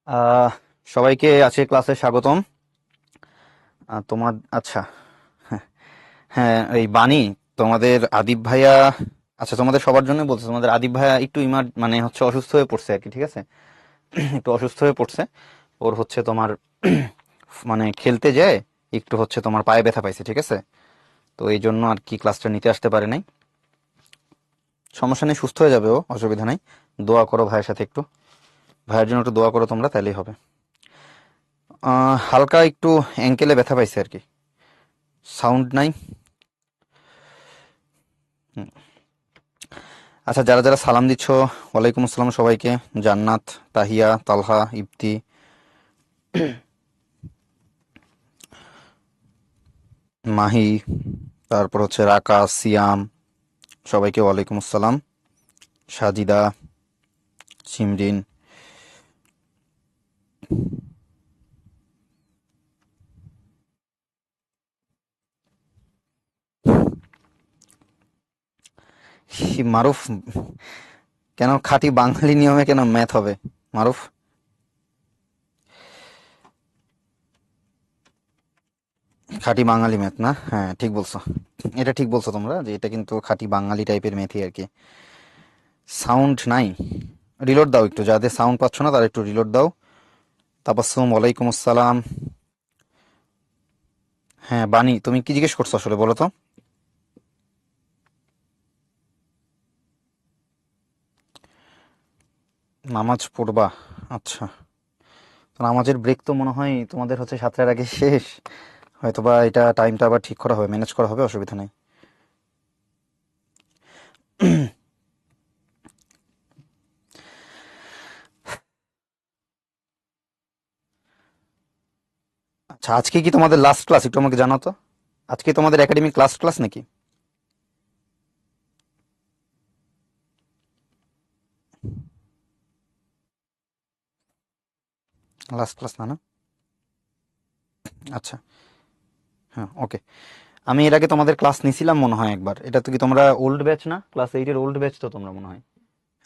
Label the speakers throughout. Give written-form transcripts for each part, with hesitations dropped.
Speaker 1: আহ সবাইকে আছে ক্লাসে স্বাগতম। তোমার আচ্ছা, হ্যাঁ হ্যাঁ, এই বাণী, তোমাদের আদিব ভাইয়া, আচ্ছা তোমাদের সবার জন্য বলছে, তোমাদের আদিব ভাইয়া একটু মানে হচ্ছে অসুস্থ হয়ে পড়ছে আর কি, ঠিক আছে? একটু অসুস্থ হয়ে পড়ছে। ওর হচ্ছে তোমার মানে খেলতে যায়, একটু হচ্ছে তোমার পায়ে ব্যথা পাইছে, ঠিক আছে? তো এই জন্য আর কি ক্লাসটা নিতে আসতে পারে নাই। সমস্যা নেই, সুস্থ হয়ে যাবে ও, অসুবিধা নাই। দোয়া করো ভাইয়ের সাথে একটু, ভাইয়ের জন্য একটু দোয়া করো তোমরা, তাহলেই হবে। হালকা একটু অ্যাঙ্কেলে ব্যথা পাইছে আর কি। সাউন্ড নাই। হুম। আচ্ছা, যারা যারা সালাম দিচ্ছ, ওয়ালাইকুম আসসালাম সবাইকে। জান্নাত, তাহিয়া, তালহা, ইপ্তি, মাহি, তারপর হচ্ছে রাকা, সিয়াম, সবাইকে ওয়ালাইকুম আসসালাম। সাজিদা, সিমরিন। মারুফ, কেন খাঁটি বাঙালি নিয়মে কেন ম্যাথ হবে মারুফ? খাঁটি বাঙালি ম্যাথ না, হ্যাঁ ঠিক বলছো। এটা ঠিক বলছো তোমরা, যে এটা কিন্তু খাঁটি বাঙালি টাইপের ম্যাথই আর কি। সাউন্ড নাই, রিলোড দাও একটু, যাদের সাউন্ড পাচ্ছ না তারা একটু রিলোড দাও। তাবাসসুম, ওয়ালাইকুম আসসালাম। হ্যাঁ বানি, তুমি কি জিজ্ঞেস করছো আসলে বলো তো? নামাজ পড়বা, আচ্ছা। তো নামাজের ব্রেক তো মনে হয় তোমাদের হচ্ছে 7টার আগে শেষ। হয়তোবা এটা টাইমটা আবার ঠিক করা হবে, ম্যানেজ করা হবে, অসুবিধা নেই। আচ্ছা, আজকে কি তোমাদের লাস্ট ক্লাস, একটু আমাকে জানাও তো। আজকে তোমাদের একাডেমিক লাস্ট ক্লাস নাকি? লাস্ট ক্লাস না, না? আচ্ছা, হ্যাঁ ওকে। আমি এর আগে তোমাদের ক্লাস নিছিলাম মনে হয় একবার। এটা তো কি তোমরা ওল্ড ব্যাচ না? ক্লাস 8-এর ওল্ড ব্যাচ তো তোমরা মনে হয়।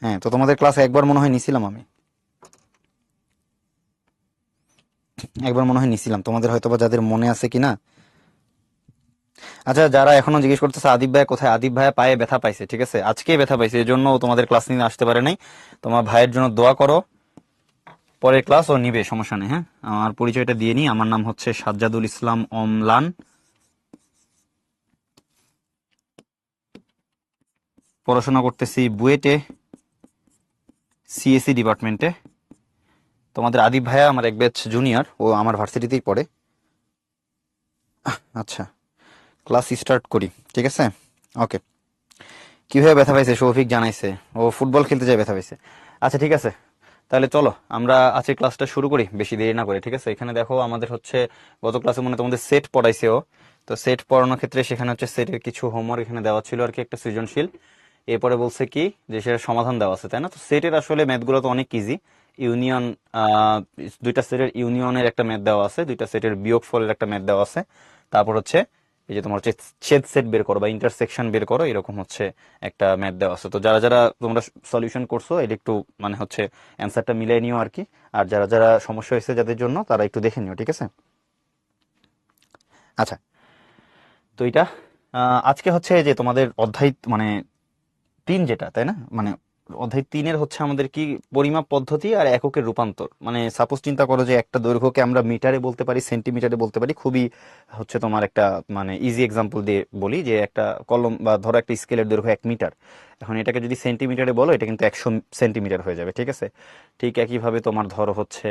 Speaker 1: হ্যাঁ, তো তোমাদের ক্লাস একবার মনে হয় নিছিলাম আমি। একবার মনে হয় নিছিলাম তোমাদের, হয়তোবা যাদের মনে আছে কিনা। আচ্ছা, যারা এখনো জিজ্ঞেস করতেছে আদিব ভাই কোথায়, আদিব ভাই পায়ে ব্যথা পাইছে, ঠিক আছে, আজকে ব্যথা পাইছে, এই জন্য ও তোমাদের ক্লাস নিতে আসতে পারে নাই। তোমার ভাইয়ের জন্য দোয়া করো, পরের ক্লাস ও নিবে, সমস্যা নেই। হ্যাঁ, আমার পরিচয়টা দিয়ে নিই, আমার নাম হচ্ছে সাজ্জাদুল ইসলাম অমলান। পড়াশোনা করতেছি বুয়েটে, সিএসসি ডিপার্টমেন্টে। তোমাদের আদিব ভাইয়া আমার এক ব্যাচ জুনিয়র, ও আমার ভার্সিটিতেই পড়ে। আচ্ছা, ক্লাস স্টার্ট করি, ঠিক আছে? ওকে। কিভাবে ব্যথা পাইছে শৌভিক জানাইছে, ও ফুটবল খেলতে যায় ব্যথা পাইছে। আচ্ছা ঠিক আছে, তাহলে চলো আমরা আজকে ক্লাসটা শুরু করি, বেশি দেরি না করে, ঠিক আছে? এখানে দেখো আমাদের হচ্ছে গত ক্লাসে মনে হয় তোমাদের সেট পড়াইছে ও। তো সেট পড়ানোর ক্ষেত্রে সেখানে হচ্ছে সেটের কিছু হোমওয়ার্ক এখানে দেওয়া ছিল আর কি, একটা সৃজনশীল। এরপরে বলছে কি, যে সেটা সমাধান দেওয়া আছে, তাই না? তো সেটের আসলে ম্যাথগুলো তো অনেক ইজি। ইউনিয়ন, আহ দুইটা সেটের ইউনিয়নের একটা ম্যাথ দেওয়া আছে, দুইটা সেটের বিয়োগফলের একটা ম্যাথ দেওয়া আছে। তারপর হচ্ছে এই যে তোমার হচ্ছে ছেদ সেট বের করো বা ইন্টারসেকশন বের করো, এরকম হচ্ছে একটা ম্যাথ দেওয়া আছে। তো যারা যারা তোমরা সলিউশন করছো, এটা একটু মানে হচ্ছে অ্যান্সারটা মিলিয়ে নিও আর কি। আর যারা যারা সমস্যা হয়েছে যাদের জন্য, তারা একটু দেখে নিও, ঠিক আছে? আচ্ছা, তো এটা আজকে হচ্ছে যে তোমাদের অধ্যায় মানে 3 যেটা, তাই না? মানে অধ্যায় 3-এর হচ্ছে আমাদের কি, পরিমাপ পদ্ধতি আর এককের রূপান্তর। মানে সাপোজ চিন্তা করো যে একটা দৈর্ঘ্যকে আমরা মিটারে বলতে পারি, সেন্টিমিটারে বলতে পারি, খুবই হচ্ছে তোমার একটা মানে ইজি এক্সাম্পল দিয়ে বলি, যে একটা কলম বা ধরো একটা স্কেলের দৈর্ঘ্য 1 মিটার। এখন এটাকে যদি সেন্টিমিটারে বলো, এটা কিন্তু 100 সেন্টিমিটার হয়ে যাবে, ঠিক আছে? ঠিক একইভাবে তোমার ধরো হচ্ছে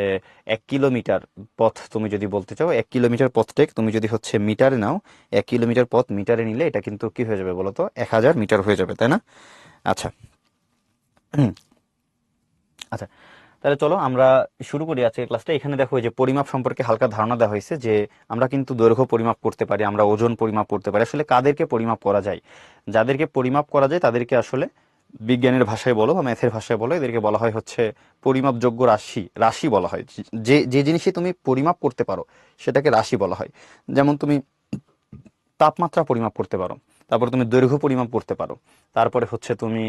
Speaker 1: 1 কিলোমিটার পথ তুমি যদি বলতে চাও, 1 কিলোমিটার পথটাকে তুমি যদি হচ্ছে মিটারে নাও, 1 কিলোমিটার পথ মিটারে নিলে এটা কিন্তু কি হয়ে যাবে বলো তো, 1000 মিটার হয়ে যাবে, তাই না? আচ্ছা। হুম, আচ্ছা, তাহলে চলো আমরা শুরু করি আজকের ক্লাসটা। এখানে দেখো এই যে পরিমাপ সম্পর্কে হালকা ধারণা দেওয়া হয়েছে, যে আমরা কিন্তু দৈর্ঘ্য পরিমাপ করতে পারি, আমরা ওজন পরিমাপ করতে পারি। আসলে কাদেরকে পরিমাপ করা যায়? যাদেরকে পরিমাপ করা যায় তাদেরকে আসলে বিজ্ঞানের ভাষায় বলো বা ম্যাথের ভাষায় বলো, এদেরকে বলা হয় হচ্ছে পরিমাপযোগ্য রাশি। রাশি বলা হয় যে যে জিনিসই তুমি পরিমাপ করতে পারো, সেটাকে রাশি বলা হয়। যেমন তুমি তাপমাত্রা পরিমাপ করতে পারো, তারপরে তুমি দৈর্ঘ্য পরিমাপ করতে পারো, তারপরে হচ্ছে তুমি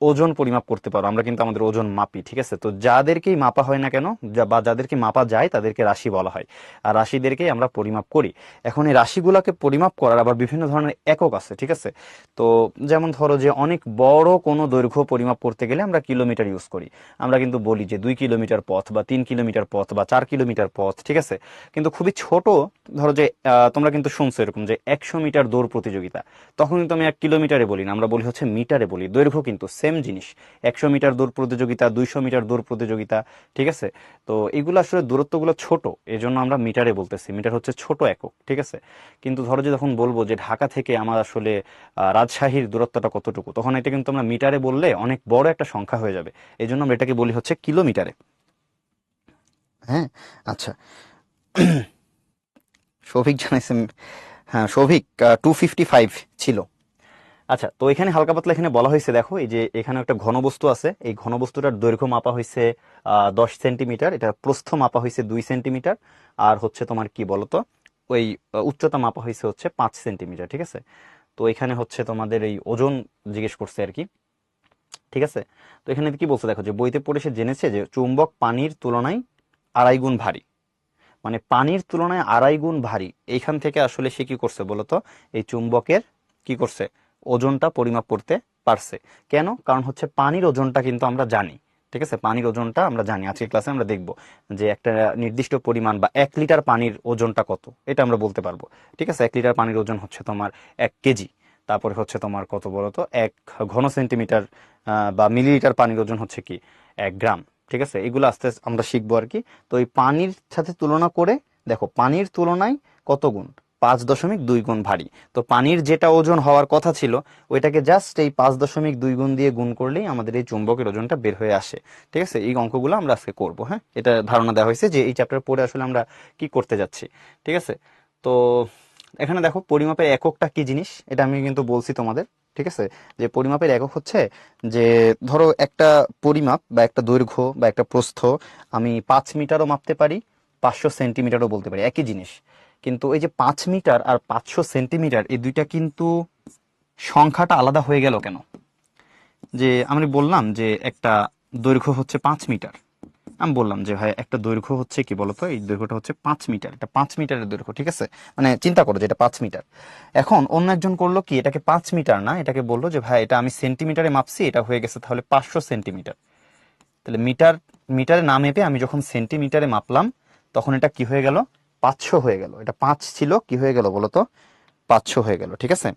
Speaker 1: ওজন পরিমাপ করতে পারো। আমরা কিন্তু আমাদের ওজন মাপি, ঠিক আছে? তো যাদেরকেই মাপা হয় না কেন বা যাদেরকে মাপা যায় তাদেরকে রাশি বলা হয়, আর রাশিদেরকেই আমরা পরিমাপ করি। এখন এই রাশিগুলোকে পরিমাপ করার আবার বিভিন্ন ধরনের একক আছে, ঠিক আছে? তো যেমন ধরো যে অনেক বড় কোনো দৈর্ঘ্য পরিমাপ করতে গেলে আমরা কিলোমিটার ইউজ করি। আমরা কিন্তু বলি যে 2 কিলোমিটার পথ বা 3 কিলোমিটার পথ বা 4 কিলোমিটার পথ, ঠিক আছে? কিন্তু খুবই ছোট, ধরো যে তোমরা কিন্তু শুনছো এরকম যে 100 মিটার দৌড় প্রতিযোগিতা, তখন কিন্তু আমি 1 কিলোমিটারে বলি না, আমরা বলি হচ্ছে মিটারে বলি। দৈর্ঘ্য কিন্তু সেম জিনিস, 100 মিটার দৌড় প্রতিযোগিতা, 200 মিটার দৌড় প্রতিযোগিতা, ঠিক আছে? তো এগুলো আসলে দূরত্বগুলো ছোট, এই জন্য আমরা মিটারে বলতেছি, মিটার হচ্ছে ছোট একক, ঠিক আছে? কিন্তু ধরো যে যখন বলবো যে ঢাকা থেকে আমার আসলে রাজশাহীর দূরত্বটা কতটুকু, তখন এটা কিন্তু আমরা মিটারে বললে অনেক বড় একটা সংখ্যা হয়ে যাবে, এই জন্য আমরা এটাকে বলি হচ্ছে কিলোমিটারে। হ্যাঁ, আচ্ছা। সৌভিক জানাইছে, হ্যাঁ সৌভিক 255 ছিল। আচ্ছা, তো এখানে হালকা পাতলা এখানে বলা হয়েছে, দেখো এই যে এখানে একটা ঘনবস্তু আছে, এই ঘনবস্তুটার দৈর্ঘ্য মাপা হয়েছে 10 সেন্টিমিটার, এটা প্রস্থ মাপা হয়েছে 2 সেন্টিমিটার, আর হচ্ছে তোমার কি বলতো ওই উচ্চতা মাপা হয়েছে হচ্ছে 5 সেন্টিমিটার, ঠিক আছে? তো এখানে হচ্ছে তোমাদের এই ওজন জিজ্ঞেস করছে আর কি, ঠিক আছে? তো এখানে কি বলছে দেখো, যে বইতে পড়ে সে জেনেছে যে চুম্বক পানির তুলনায় 2.5 গুণ ভারী, মানে পানির তুলনায় 2.5 গুণ ভারী। এইখান থেকে আসলে সে কি করছে বলতো, এই চুম্বকের কি করছে, ওজনটা পরিমাপ করতে পারছে। কেন? কারণ হচ্ছে পানির ওজনটা কিন্তু আমরা জানি, ঠিক আছে? পানির ওজনটা আমরা জানি, আজকের ক্লাসে আমরা দেখব যে একটা নির্দিষ্ট পরিমাণ বা 1 লিটার পানির ওজনটা কত, এটা আমরা বলতে পারবো, ঠিক আছে? 1 লিটার পানির ওজন হচ্ছে তোমার 1 কেজি। তারপরে হচ্ছে তোমার কত বলতো, 1 ঘন সেন্টিমিটার বা মিলিলিটার পানির ওজন হচ্ছে কি 1 গ্রাম, ঠিক আছে? এগুলো আস্তে আস্তে আমরা শিখবো আর কি। তো এই পানির সাথে তুলনা করে দেখো, পানির তুলনায় কত গুণ, 5.2 গুণ ভারী। তো পানির যেটা ওজন হওয়ার কথা ছিল, ওইটাকে জাস্ট এই 5.2 গুণ দিয়ে গুণ করলেই আমাদের এই চুম্বকের ওজনটা বের হয়ে আসে, ঠিক আছে? এই অঙ্কগুলো আমরা আজকে করবো, হ্যাঁ? এটা ধারণা দেওয়া হয়েছে যে এই চ্যাপ্টার পড়ে আসলে আমরা কি করতে যাচ্ছি, ঠিক আছে? তো এখানে দেখো পরিমাপের এককটা কি জিনিস, এটা আমি কিন্তু বলছি তোমাদের, ঠিক আছে? যে পরিমাপের একক হচ্ছে যে, ধরো একটা পরিমাপ বা একটা দৈর্ঘ্য বা একটা প্রস্থ আমি 5 মিটারও মাপতে পারি, 500 সেন্টিমিটারও বলতে পারি, একই জিনিস। কিন্তু এই যে 5 মিটার আর 500 সেন্টিমিটার, এই দুইটা কিন্তু সংখ্যাটা আলাদা হয়ে গেল কেন? যে আমি বললাম যে একটা দৈর্ঘ্য হচ্ছে 5 মিটার, আমি বললাম যে ভাই একটা দৈর্ঘ্য হচ্ছে কি বলতো, এই দৈর্ঘ্যটা হচ্ছে 5 মিটার, এটা 5 মিটারের দৈর্ঘ্য, ঠিক আছে? মানে চিন্তা করো যে এটা 5 মিটার। এখন অন্য একজন করলো কি, এটাকে 5 মিটার না, এটাকে বললো যে ভাই এটা আমি সেন্টিমিটারে মাপছি, এটা হয়ে গেছে তাহলে 500 সেন্টিমিটার। তাহলে মিটার, মিটারে না মেপে আমি যখন সেন্টিমিটারে মাপলাম, তখন এটা কি হয়ে গেল, 500 হয়ে গেল। এটা 5 ছিল, কি হয়ে গেল বলতো, 500 হয়ে গেল, ঠিক আছে?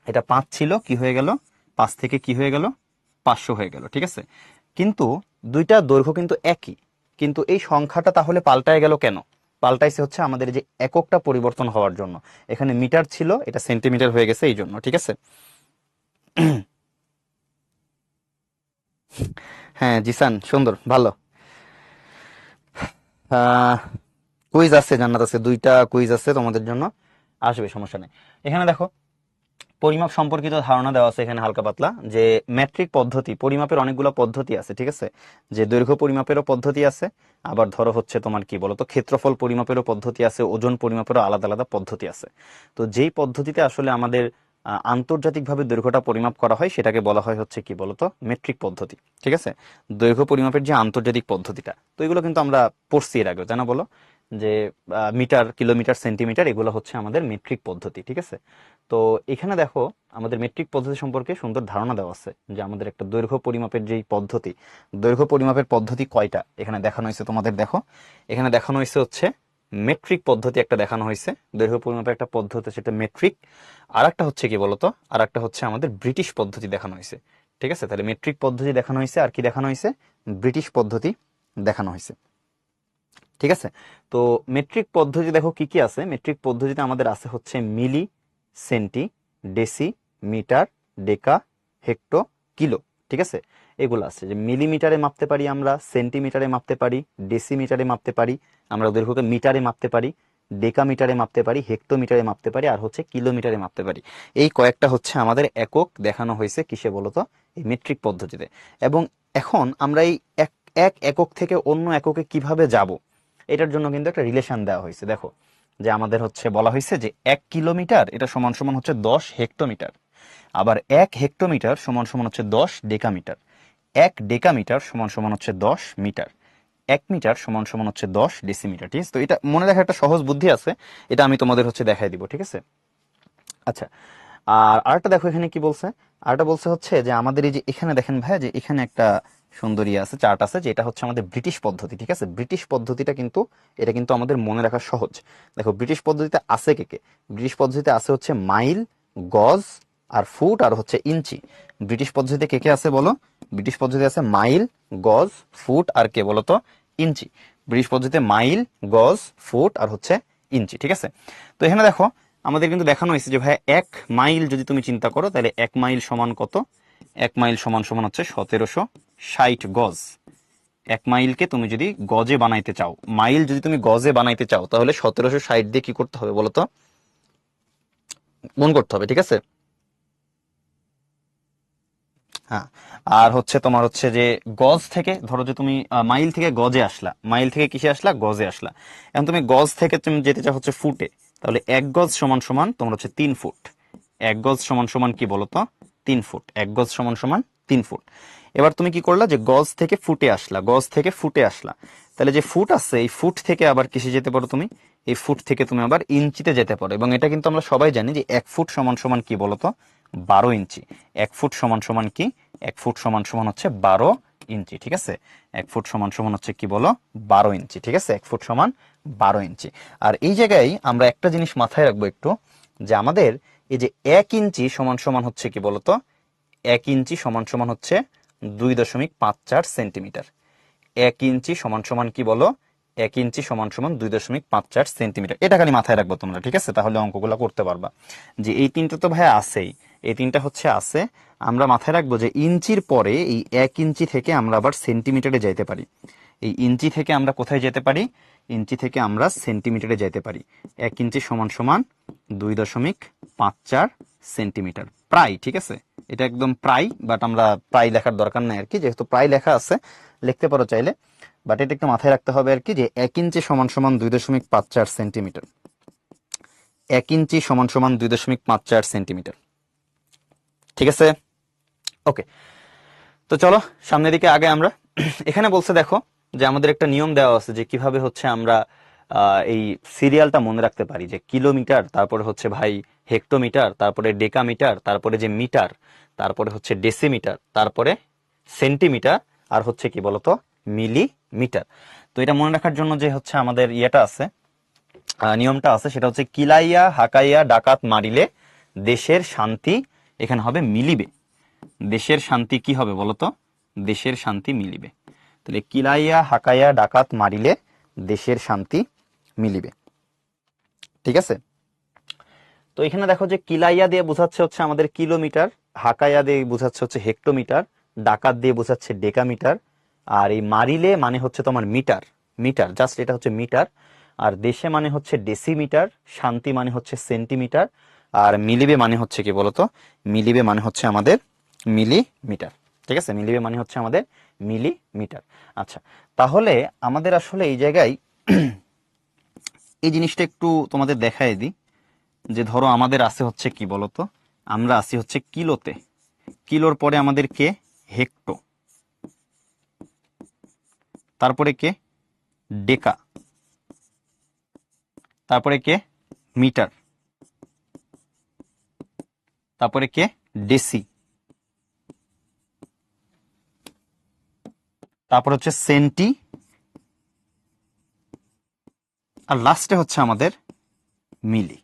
Speaker 1: এটা 5 ছিল, কি হয়ে গেল, 5 থেকে কি হয়ে গেল, 500 হয়ে গেল, ঠিক আছে? কিন্তু দুইটা দৈর্ঘ্য কিন্তু একই, কিন্তু এই সংখ্যাটা তাহলে পাল্টায় গেল কেন? পাল্টাইছে হচ্ছে আমাদের এই যে এককটা পরিবর্তন হওয়ার জন্য। এখানে মিটার ছিল, এটা সেন্টিমিটার হয়ে গেছে এই জন্য, ঠিক আছে? হ্যাঁ জিসান, সুন্দর, ভালো। আহ কুইজ আছে, জান্নাত আছে, 2টা কুইজ আছে তোমাদের জন্য, আসবে, সমস্যা নেই। এখানে দেখো পরিমাপ সম্পর্কিত ধারণা দেওয়া আছে এখানে হালকা পাতলা, যে মেট্রিক পদ্ধতি, পরিমাপের অনেকগুলো পদ্ধতি আছে, ঠিক আছে? যে দৈর্ঘ্য পরিমাপেরও পদ্ধতি আছে, আবার ধরো হচ্ছে তোমার কি বলতো ক্ষেত্রফল পরিমাপেরও পদ্ধতি আছে, ওজন পরিমাপেরও আলাদা আলাদা পদ্ধতি আছে। তো যেই পদ্ধতিতে আসলে আমাদের আন্তর্জাতিকভাবে দৈর্ঘ্যটা পরিমাপ করা হয়, সেটাকে বলা হয় হচ্ছে কি বলতো মেট্রিক পদ্ধতি, ঠিক আছে? দৈর্ঘ্য পরিমাপের যে আন্তর্জাতিক পদ্ধতিটা, তো এগুলো কিন্তু আমরা পড়ছি এর আগে, জানা বলো যে মিটার, কিলোমিটার, সেন্টিমিটার, এগুলো হচ্ছে আমাদের মেট্রিক পদ্ধতি, ঠিক আছে? তো এখানে দেখো আমাদের মেট্রিক পদ্ধতি সম্পর্কে সুন্দর ধারণা দেওয়া আছে, যে আমাদের একটা দৈর্ঘ্য পরিমাপের যেই পদ্ধতি, দৈর্ঘ্য পরিমাপের পদ্ধতি কয়টা এখানে দেখানো হয়েছে তোমাদের, দেখো এখানে দেখানো হয়েছে হচ্ছে মেট্রিক পদ্ধতি একটা দেখানো হয়েছে, দৈর্ঘ্য পরিমাপের একটা পদ্ধতি, সেটা মেট্রিক। আর একটা হচ্ছে কি বলতো, আর একটা হচ্ছে আমাদের ব্রিটিশ পদ্ধতি দেখানো হয়েছে, ঠিক আছে? তাহলে মেট্রিক পদ্ধতি দেখানো হয়েছে, আর কি দেখানো হয়েছে, ব্রিটিশ পদ্ধতি দেখানো হয়েছে, ঠিক আছে? তো মেট্রিক পদ্ধতি দেখো কি কি আছে, মেট্রিক পদ্ধতিতে আমাদের আছে হচ্ছে মিলি, সেন্টি, ডেসি, মিটার, ডেকা, হেক্টো, কিলো, ঠিক আছে? এগুলো আছে, যে মিলিমিটারে মাপতে পারি আমরা, সেন্টিমিটারে মাপতে পারি, ডেসিমিটারে মাপতে পারি, আমরা দৈর্ঘ্যকে মিটারে মাপতে পারি, ডেকা মিটারে মাপতে পারি, হেক্টোমিটারে মাপতে পারি, আর হচ্ছে কিলোমিটারে মাপতে পারি। এই কয়েকটা হচ্ছে আমাদের একক দেখানো হয়েছে কিসে বলতো, এই মেট্রিক পদ্ধতিতে। এবং এখন আমরা এই এক এক একক থেকে অন্য এককে কিভাবে যাব, এটার জন্য কিন্তু একটা রিলেশন দেওয়া হয়েছে, দেখো যে আমাদের হচ্ছে বলা হয়েছে যে 1 কিলোমিটার এটা সমান সমান হচ্ছে 10 হেক্টোমিটার। আবার 1 হেক্টোমিটার সমান সমান হচ্ছে 10 ডেকামিটার। 1 ডেকামিটার সমান সমান হচ্ছে 10 মিটার। 1 মিটার সমান সমান হচ্ছে 10 ডেসিমিটার। ঠিক আছে, তো এটা মনে রাখার একটা সহজ বুদ্ধি আছে, এটা আমি তোমাদের হচ্ছে দেখাই দিব। ঠিক আছে, আচ্ছা। আর আরেকটা দেখো এখানে কি বলছে, আরেকটা বলছে হচ্ছে যে আমাদের এই যে এখানে দেখেন ভাইয়া, যে এখানে একটা সুন্দরী আছে, চার্ট আছে, যে এটা হচ্ছে আমাদের ব্রিটিশ পদ্ধতি। ঠিক আছে, ব্রিটিশ পদ্ধতিটা কিন্তু এটা কিন্তু আমাদের মনে রাখা সহজ। দেখো ব্রিটিশ পদ্ধতিতে আছে কে কে, ব্রিটিশ পদ্ধতিতে আছে হচ্ছে মাইল, গজ আর ফুট আর হচ্ছে ইঞ্চি। ব্রিটিশ পদ্ধতিতে কে কে আছে বলো? ব্রিটিশ পদ্ধতিতে আছে মাইল, গজ, ফুট আর কে বলো তো? ইঞ্চি। ব্রিটিশ পদ্ধতিতে মাইল, গজ, ফুট আর হচ্ছে ইঞ্চি। ঠিক আছে, তো এখানে দেখো আমাদের কিন্তু দেখানো হয়েছে যে ভাই 1 মাইল যদি তুমি চিন্তা করো, তাহলে 1 মাইল সমান কত? 1 মাইল সমান সমান হচ্ছে 1760 গজ। 1 মাইলকে তুমি যদি গজে বানাইতে চাও, মাইল যদি তুমি গজে বানাইতে চাও, তাহলে 1760 দিয়ে কি করতে হবে বলতো? গুণ করতে হবে। ঠিক আছে, হ্যাঁ। আর হচ্ছে তোমার হচ্ছে যে গজ থেকে ধরো যে তুমি মাইল থেকে গজে আসলা, মাইল থেকে কিসে আসলা? গজে আসলা। এখন তুমি গজ থেকে তুমি যেতে চাও হচ্ছে ফুটে, তাহলে 1 গজ সমান সমান তোমার হচ্ছে 3 ফুট। 1 গজ সমান সমান কি বলতো? 3 ফুট। 1 গজ সমান সমান 3 ফুট। এবার তুমি কি করলা, যে গজ থেকে ফুটে আসলা, গজ থেকে ফুটে আসলা, তাহলে যে ফুট আছে এই ফুট থেকে আবার কিসে যেতে পারো তুমি? এই ফুট থেকে তুমি আবার ইঞ্চিতে যেতে পারো। এবং এটা কিন্তু আমরা সবাই জানি যে 1 ফুট সমান সমান কি বলতো? 12 ইঞ্চি। 1 ফুট সমান সমান কি? 1 ফুট সমান সমান হচ্ছে 12 ইঞ্চি। ঠিক আছে, 1 ফুট সমান সমান হচ্ছে কি বলো? 12 ইঞ্চি। ঠিক আছে, 1 ফুট সমান 12 ইঞ্চি। আর এই জায়গায় আমরা একটা জিনিস মাথায় রাখবো একটু, যে আমাদের এই যে 1 ইঞ্চি সমান সমান হচ্ছে কি বলতো? 1 ইঞ্চি সমান সমান হচ্ছে 2.54 সেন্টিমিটার। 1 ইঞ্চি সমান সমান কি বলো? 1 ইঞ্চি সমান সমান 2.54 সেন্টিমিটার। এটা খালি মাথায় রাখবো তোমরা। ঠিক আছে, তাহলে অঙ্কগুলো করতে পারবা। যে এই তিনটা তো ভাই আছেই, এই তিনটা হচ্ছে আছে। আমরা মাথায় রাখবো যে ইঞ্চির পরে এই 1 ইঞ্চি থেকে আমরা আবার সেন্টিমিটারে যাইতে পারি। এই ইঞ্চি থেকে আমরা কোথায় যেতে পারি? ইঞ্চি থেকে আমরা সেন্টিমিটারে যেতে পারি। 1 ইঞ্চি সমান সমান 2.54 সেন্টিমিটার প্রায়। ঠিক আছে, এটা একদম প্রায়, বাট আমরা প্রায় লেখার দরকার নাই আর কি, যেহেতু প্রায় লেখা আছে লিখতে পারো চাইলে। বাট এটা একটু মাথায় রাখতে হবে আর কি, যে 1 ইঞ্চি সমান সমান 2.54 সেন্টিমিটার। 1 ইঞ্চি সমান সমান 2.54 সেন্টিমিটার। ঠিক আছে, ওকে। তো চলো সামনের দিকে আগে আমরা। এখানে বলছে দেখো যে আমাদের একটা নিয়ম দেওয়া আছে যে কিভাবে হচ্ছে আমরা এই সিরিয়ালটা মনে রাখতে পারি, যে কিলোমিটার, তারপরে হচ্ছে ভাই হেক্টোমিটার, তারপরে ডেকামিটার, তারপরে যে মিটার, তারপরে হচ্ছে ডেসিমিটার, তারপরে সেন্টিমিটার, আর হচ্ছে কি বলতো? মিলিমিটার। তো এটা মনে রাখার জন্য যে হচ্ছে আমাদের ইয়েটা আছে, নিয়মটা আছে, সেটা হচ্ছে কিলাইয়া হাকাইয়া ডাকাত মারিলে দেশের শান্তি এখানে হবে মিলিবে। দেশের শান্তি কি হবে বলতো? দেশের শান্তি মিলিবে। তাহলে কিলাইয়া হাকাইয়া ডাকাত মারিলে দেশের শান্তি মিলিবে। ঠিক আছে, তো এখানে দেখো যে কিলাইয়া দিয়ে বোঝাচ্ছে হচ্ছে আমাদের কিলোমিটার, হাকাইয়া দিয়ে বোঝাচ্ছে হচ্ছে হেক্টোমিটার, ডাকাত দিয়ে বোঝাচ্ছে ডেকামিটার, আর এই মারিলে মানে হচ্ছে তোমার মিটার। মিটার জাস্ট এটা হচ্ছে মিটার। আর দেশে মানে হচ্ছে ডেসিমিটার, শান্তি মানে হচ্ছে সেন্টিমিটার, আর মিলিবে মানে হচ্ছে কি বলতো? মিলিবে মানে হচ্ছে আমাদের মিলিমিটার। ঠিক আছে, মিলিবে মানে হচ্ছে আমাদের মিলিমিটার। আচ্ছা, তাহলে আমাদের আসলে এই জায়গায় এই জিনিসটা একটু তোমাদের দেখায় দিই, যে ধরো আমাদের আছে হচ্ছে কি বলতো? আমরা আছি হচ্ছে কিলোতে, কিলোর পরে আমাদের কে? হেক্টো, তারপরে কে? ডেকা, তারপরে কে? মিটার, তারপরে কে? ডেসি, তারপর হচ্ছে সেন্টি, আর লাস্টে হচ্ছে আমাদের মিলি।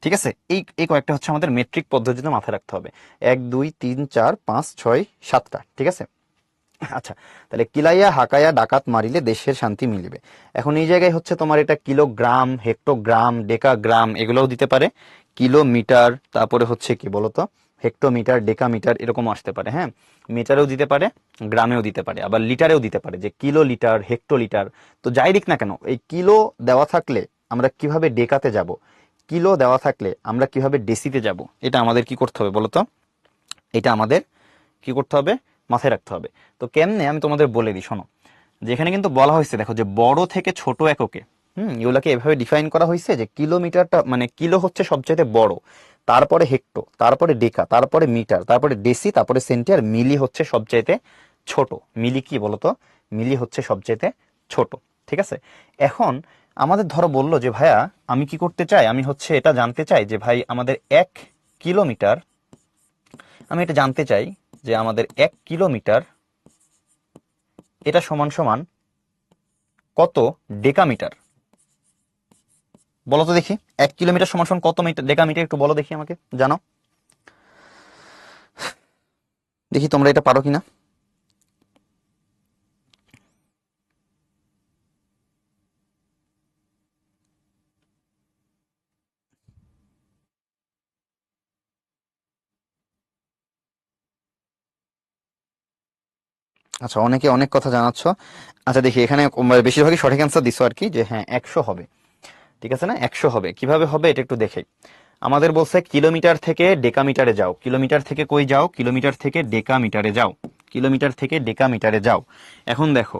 Speaker 1: ঠিক আছে, এই এই কয়েকটা হচ্ছে আমাদের মেট্রিক পদ্ধতিতে মাথায় রাখতে হবে। 1 2 3 4 5 6 7টা। ঠিক আছে, আচ্ছা। তাহলে কিলাইয়া হাকাইয়া ডাকাত মারিলে দেশের শান্তি মিলিবে। এখন এই জায়গায় হচ্ছে তোমার এটা কিলোগ্রাম, হেক্টোগ্রাম, ডেকাগ্রাম এগুলোও দিতে পারে। কিলোমিটার, তারপরে হচ্ছে কি বলতো? হেক্টোমিটার, ডেকামিটার এরকম আসতে পারে। হ্যাঁ, মিটারেও দিতে পারে, গ্রামেও দিতে পারে, আবার লিটারেও দিতে পারে, যে কিলো লিটার, হেক্টোলিটার। তো যাই দিক না কেন, এই কিলো দেওয়া থাকলে আমরা কিভাবে ডেকাতে যাব, কিলো দেওয়া থাকলে আমরা কিভাবে ডেসিতে যাব, এটা আমাদের কি করতে হবে বলতো? এটা আমাদের কি করতে হবে? মাথায় রাখতে হবে। তো কেমনে আমি তোমাদের বলে দিই, শোনো। যেখানে কিন্তু বলা হয়েছে দেখো, যে বড় থেকে ছোট এককে, এগুলাকে এভাবে ডিফাইন করা হয়েছে যে কিলোমিটারটা মানে কিলো হচ্ছে সবচেয়ে বড়, তারপরে হেক্টো, তারপরে ডেকা, তারপরে মিটার, তারপরে ডেসি, তারপরে সেন্টি, আর মিলি হচ্ছে সবচাইতে ছোট। মিলি কি বলতো? মিলি হচ্ছে সবচাইতে ছোট। ঠিক আছে। এখন আমাদের ধরো বললো যে ভাইয়া আমি কি করতে চাই, আমি হচ্ছে এটা জানতে চাই যে ভাই আমাদের 1 কিলোমিটার, আমি এটা জানতে চাই যে আমাদের 1 কিলোমিটার এটা সমান সমান কত ডেকামিটার। বলো তো দেখি 1 কিলোমিটার সমান সমান কত মিটার ডেকামিটার, একটু বলো দেখি আমাকে, জানো দেখি তোমরা এটা পারো কিনা। আচ্ছা, অনেকে অনেক কথা জানাচ্ছ। আচ্ছা দেখি এখানে বেশিরভাগই সঠিক অ্যান্সার দিছো আর কি, যে হ্যাঁ 100 হবে। ঠিক আছে না, 100 হবে। কিভাবে হবে এটা একটু দেখে। আমাদের বলছে কিলোমিটার থেকে ডেকামিটারে যাও, কিলোমিটার থেকে কই যাও, কিলোমিটার থেকে ডেকামিটারে যাও, কিলোমিটার থেকে ডেকামিটারে যাও। এখন দেখো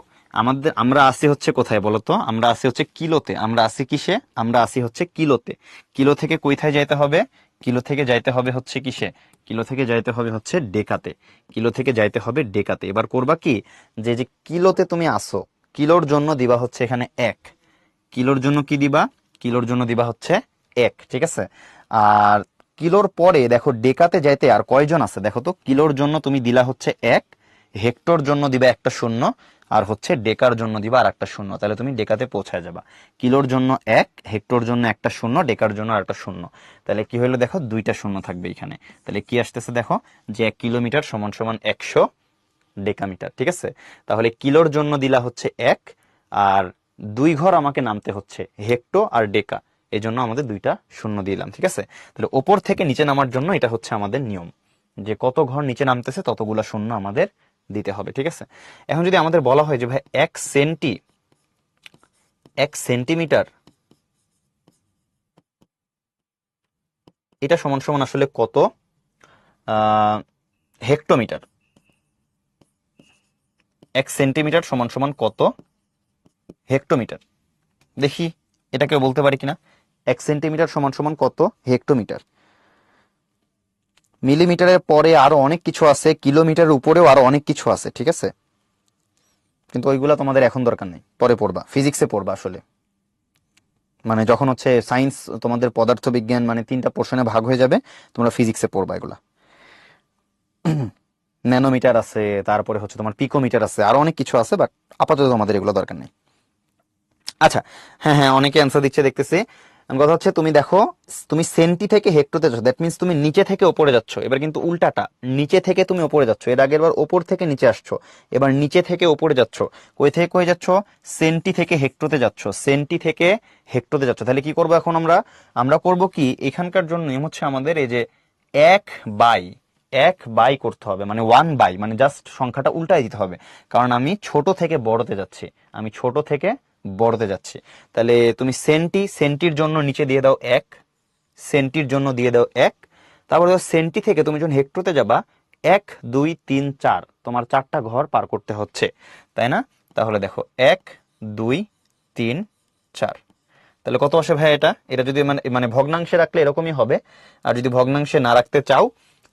Speaker 1: আমরা আসি হচ্ছে কোথায় বলো তো, আমরা আসি হচ্ছে কিলোতে, আমরা আসি কিসে, আমরা আসি হচ্ছে কিলোতে। কিলো থেকে কোথায় যাইতে হবে, কিলো থেকে যাইতে হবে হচ্ছে কিসে, কিলো থেকে যাইতে হবে হচ্ছে ডেকাতে, কিলো থেকে যাইতে হবে ডেকাতে। এবার করবা কি, যে যে কিলোতে তুমি আসো, কিলোর জন্য দিবা হচ্ছে এখানে 1, কিলোর জন্য কি দিবা, কিলোর জন্য দিবা হচ্ছে 1। ঠিক আছে। আর কিলোর পরে দেখো ডেকাতে যাইতে আর কয়জন আছে দেখো তো, কিলোর জন্য তুমি দিলা হচ্ছে 1, হেক্টর জন্য দিবা একটা শূন্য, আর হচ্ছে ডেকার জন্য দিবা আর একটা শূন্য, তাহলে তুমি ডেকাতে পৌঁছায় যাবা। কিলোর জন্য 1, হেক্টর জন্য একটা শূন্য, ডেকার জন্য আর একটা শূন্য, তাহলে কি হলো দেখো 2টা শূন্য থাকবে এখানে। তাহলে কি আসতেছে দেখো, যে 1 কিলোমিটার সমান সমান 100 ডেকামিটার। ঠিক আছে। তাহলে কিলোর জন্য দিলা হচ্ছে 1, আর 2 ঘর আমাকে নামতে হচ্ছে, হেক্টো আর ডেকা, এই জন্য আমাদের 2টা শূন্য দিলাম। ঠিক আছে। তাহলে ওপর থেকে নিচে নামার জন্য এটা হচ্ছে আমাদের নিয়ম, যে কত ঘর নিচে নামতেছে ততগুলা শূন্য আমাদের দিতে হবে। ঠিক আছে। এখন যদি আমাদের বলা হয় যে ভাই 1 সেন্টিমিটার এটা সমান সমান আসলে কত হেক্টোমিটার, 1 সেন্টিমিটার সমান সমান কত হেক্টোমিটার, দেখি এটা কেউ বলতে পারি কিনা। 1 সেন্টিমিটার সমান সমান কত হেক্টোমিটার। মিলিমিটারের পরে আরো অনেক কিছু আছে, কিলোমিটারের উপরেও আরো অনেক কিছু আছে। ঠিক আছে। কিন্তু ওইগুলা তোমাদের এখন দরকার নেই, পরে পড়বা, ফিজিক্সে পড়বা আসলে। মানে যখন হচ্ছে সায়েন্স, তোমাদের পদার্থবিজ্ঞান মানে 3টা পোর্শনে ভাগ হয়ে যাবে, তোমরা ফিজিক্সে পড়বা এগুলা। ন্যানোমিটার আছে, তারপরে হচ্ছে তোমার পিকোমিটার আছে, আরো অনেক কিছু আছে, বাট আপাতত তোমাদের এগুলো দরকার নেই। আচ্ছা, হ্যাঁ হ্যাঁ, অনেকে অ্যান্সার দিচ্ছে দেখতেছি। কথা হচ্ছে তুমি দেখো, তুমি সেন্টি থেকে হেক্টোতে যাচ্ছ, দ্যাট মিন্স তুমি নিচে থেকে ওপরে যাচ্ছ। এবার কিন্তু উল্টাটা, নিচে থেকে তুমি ওপরে যাচ্ছ, এর আগের বার ওপর থেকে নিচে আসছো, এবার নিচে থেকে ওপরে যাচ্ছ। কই থেকে কই যাচ্ছ, সেন্টি থেকে হেক্টোতে যাচ্ছ, সেন্টি থেকে হেক্টোতে যাচ্ছ। তাহলে কি করবো এখন আমরা, আমরা করব কি, এখানকার জন্য নিয়ম হচ্ছে আমাদের এই যে 1 বাই, 1 বাই করতে হবে, মানে 1 বাই, মানে জাস্ট সংখ্যাটা উল্টাই দিতে হবে, কারণ আমি ছোট থেকে বড়তে যাচ্ছি, আমি ছোট থেকে বড়তে যাচ্ছি। তাহলে তুমি সেন্টির জন্য নিচে দিয়ে দাও 1, সেন্টির জন্য দিয়ে দাও 1। তারপরে দেখো সেন্টি থেকে তুমি যখন হেক্টরতে যাবা, 1 2 3 4, তোমার 4টা ঘর পার করতে হচ্ছে, তাই না? তাহলে দেখো 1 2 3 4, তাহলে কত আসে ভাই এটা, এটা যদি মানে মানে ভগ্নাংশে রাখলে এরকমই হবে, আর যদি ভগ্নাংশে না রাখতে চাও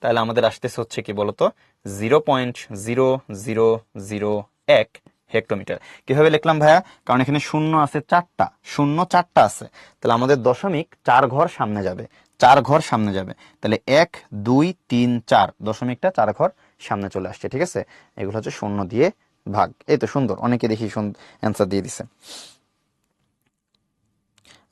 Speaker 1: তাহলে আমাদের আসতেছে হচ্ছে কি বলতো, 0.0001 হেক্টোমিটার। কিভাবে লিখলাম ভাইয়া, কারণ এখানে শূন্য আছে 4টা, শূন্য 4টা আছে, তাহলে আমাদের 0.4 ঘর সামনে যাবে, 4 ঘর সামনে যাবে। তাহলে 1 2 3 4, দশমিকটা 4 ঘর সামনে চলে আসছে। ঠিক আছে। এগুলো হচ্ছে শূন্য দিয়ে ভাগ। এই তো সুন্দর, অনেকে দেখি অ্যান্সার দিয়ে দিছে।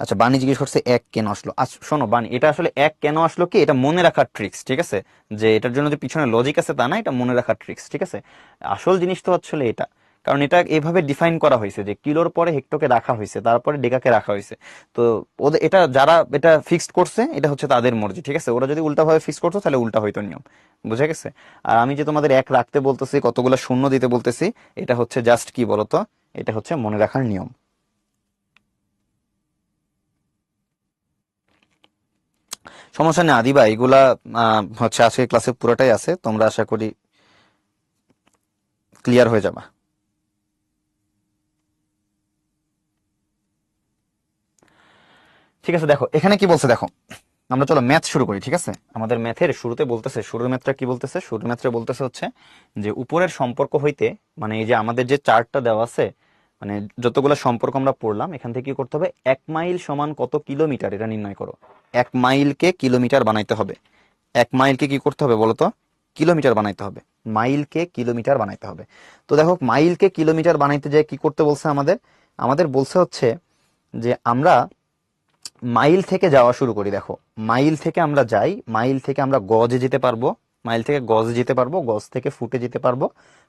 Speaker 1: আচ্ছা, বাণী জিজ্ঞেস করছে 1 কেন আসলো। আচ্ছা শোনো বাণী, এটা আসলে 1 কেন আসলো কি, এটা মনে রাখার ট্রিক্স। ঠিক আছে। যে এটার জন্য যে পিছনে লজিক আছে তা না, এটা মনে রাখার ট্রিক্স। ঠিক আছে। আসল জিনিস তো আসলে এটা, কারণ এটা এভাবে ডিফাইন করা হয়েছে যে কিলোর পরে হেক্টরকে রাখা হয়েছে, তারপরে ডেকাকে রাখা হয়েছে। তো ওদের এটা যারা এটা ফিক্সড করছে এটা হচ্ছে তাদের মর্জি। ঠিক আছে। ওরা যদি উল্টাভাবে ফিক্স করতো তাহলে উল্টা হইতো নিয়ম। বুঝা গেছে। আর আমি যে তোমাদের 1 রাখতে বলতেছি, কতগুলো শূন্য দিতে বলতেছি, এটা হচ্ছে জাস্ট কি বলতো, এটা হচ্ছে মনে রাখার নিয়ম। সমস্যা নেই আদিবা, এগুলা হচ্ছে আজকের ক্লাসে পুরোটাই আছে, তোমরা আশা করি ক্লিয়ার হয়ে যাবা। ঠিক আছে, দেখো এখানে কি বলছে, দেখো আমরা চলো ম্যাথ শুরু করি। ঠিক আছে, আমাদের ম্যাথের শুরুতে বলতেছে, শুরুর ম্যাথটা কি বলতেছে, শুরুর ম্যাথটা বলতেছে হচ্ছে যে উপরের সম্পর্ক হইতে, মানে এই যে আমাদের যে চার্টটা দেওয়া আছে, মানে যতগুলো সম্পর্ক আমরা পড়লাম এখান থেকে কি করতে হবে, 1 মাইল সমান কত কিলোমিটার এটা নির্ণয় করো। 1 মাইলকে কিলোমিটার বানাইতে হবে। 1 মাইলকে কি করতে হবে বলতো, কিলোমিটার বানাইতে হবে। মাইলকে কিলোমিটার বানাইতে হবে। তো দেখো মাইলকে কিলোমিটার বানাইতে যায় কি করতে বলছে আমাদের, আমাদের বলছে হচ্ছে যে আমরা মাইল থেকে যাওয়া শুরু করি। দেখো মাইল থেকে আমরা যাই, মাইল থেকে আমরা গজে যেতে পারবো, মাইল থেকে গজে যেতে পারবো, গজ থেকে ফুটে যেতে পারবো,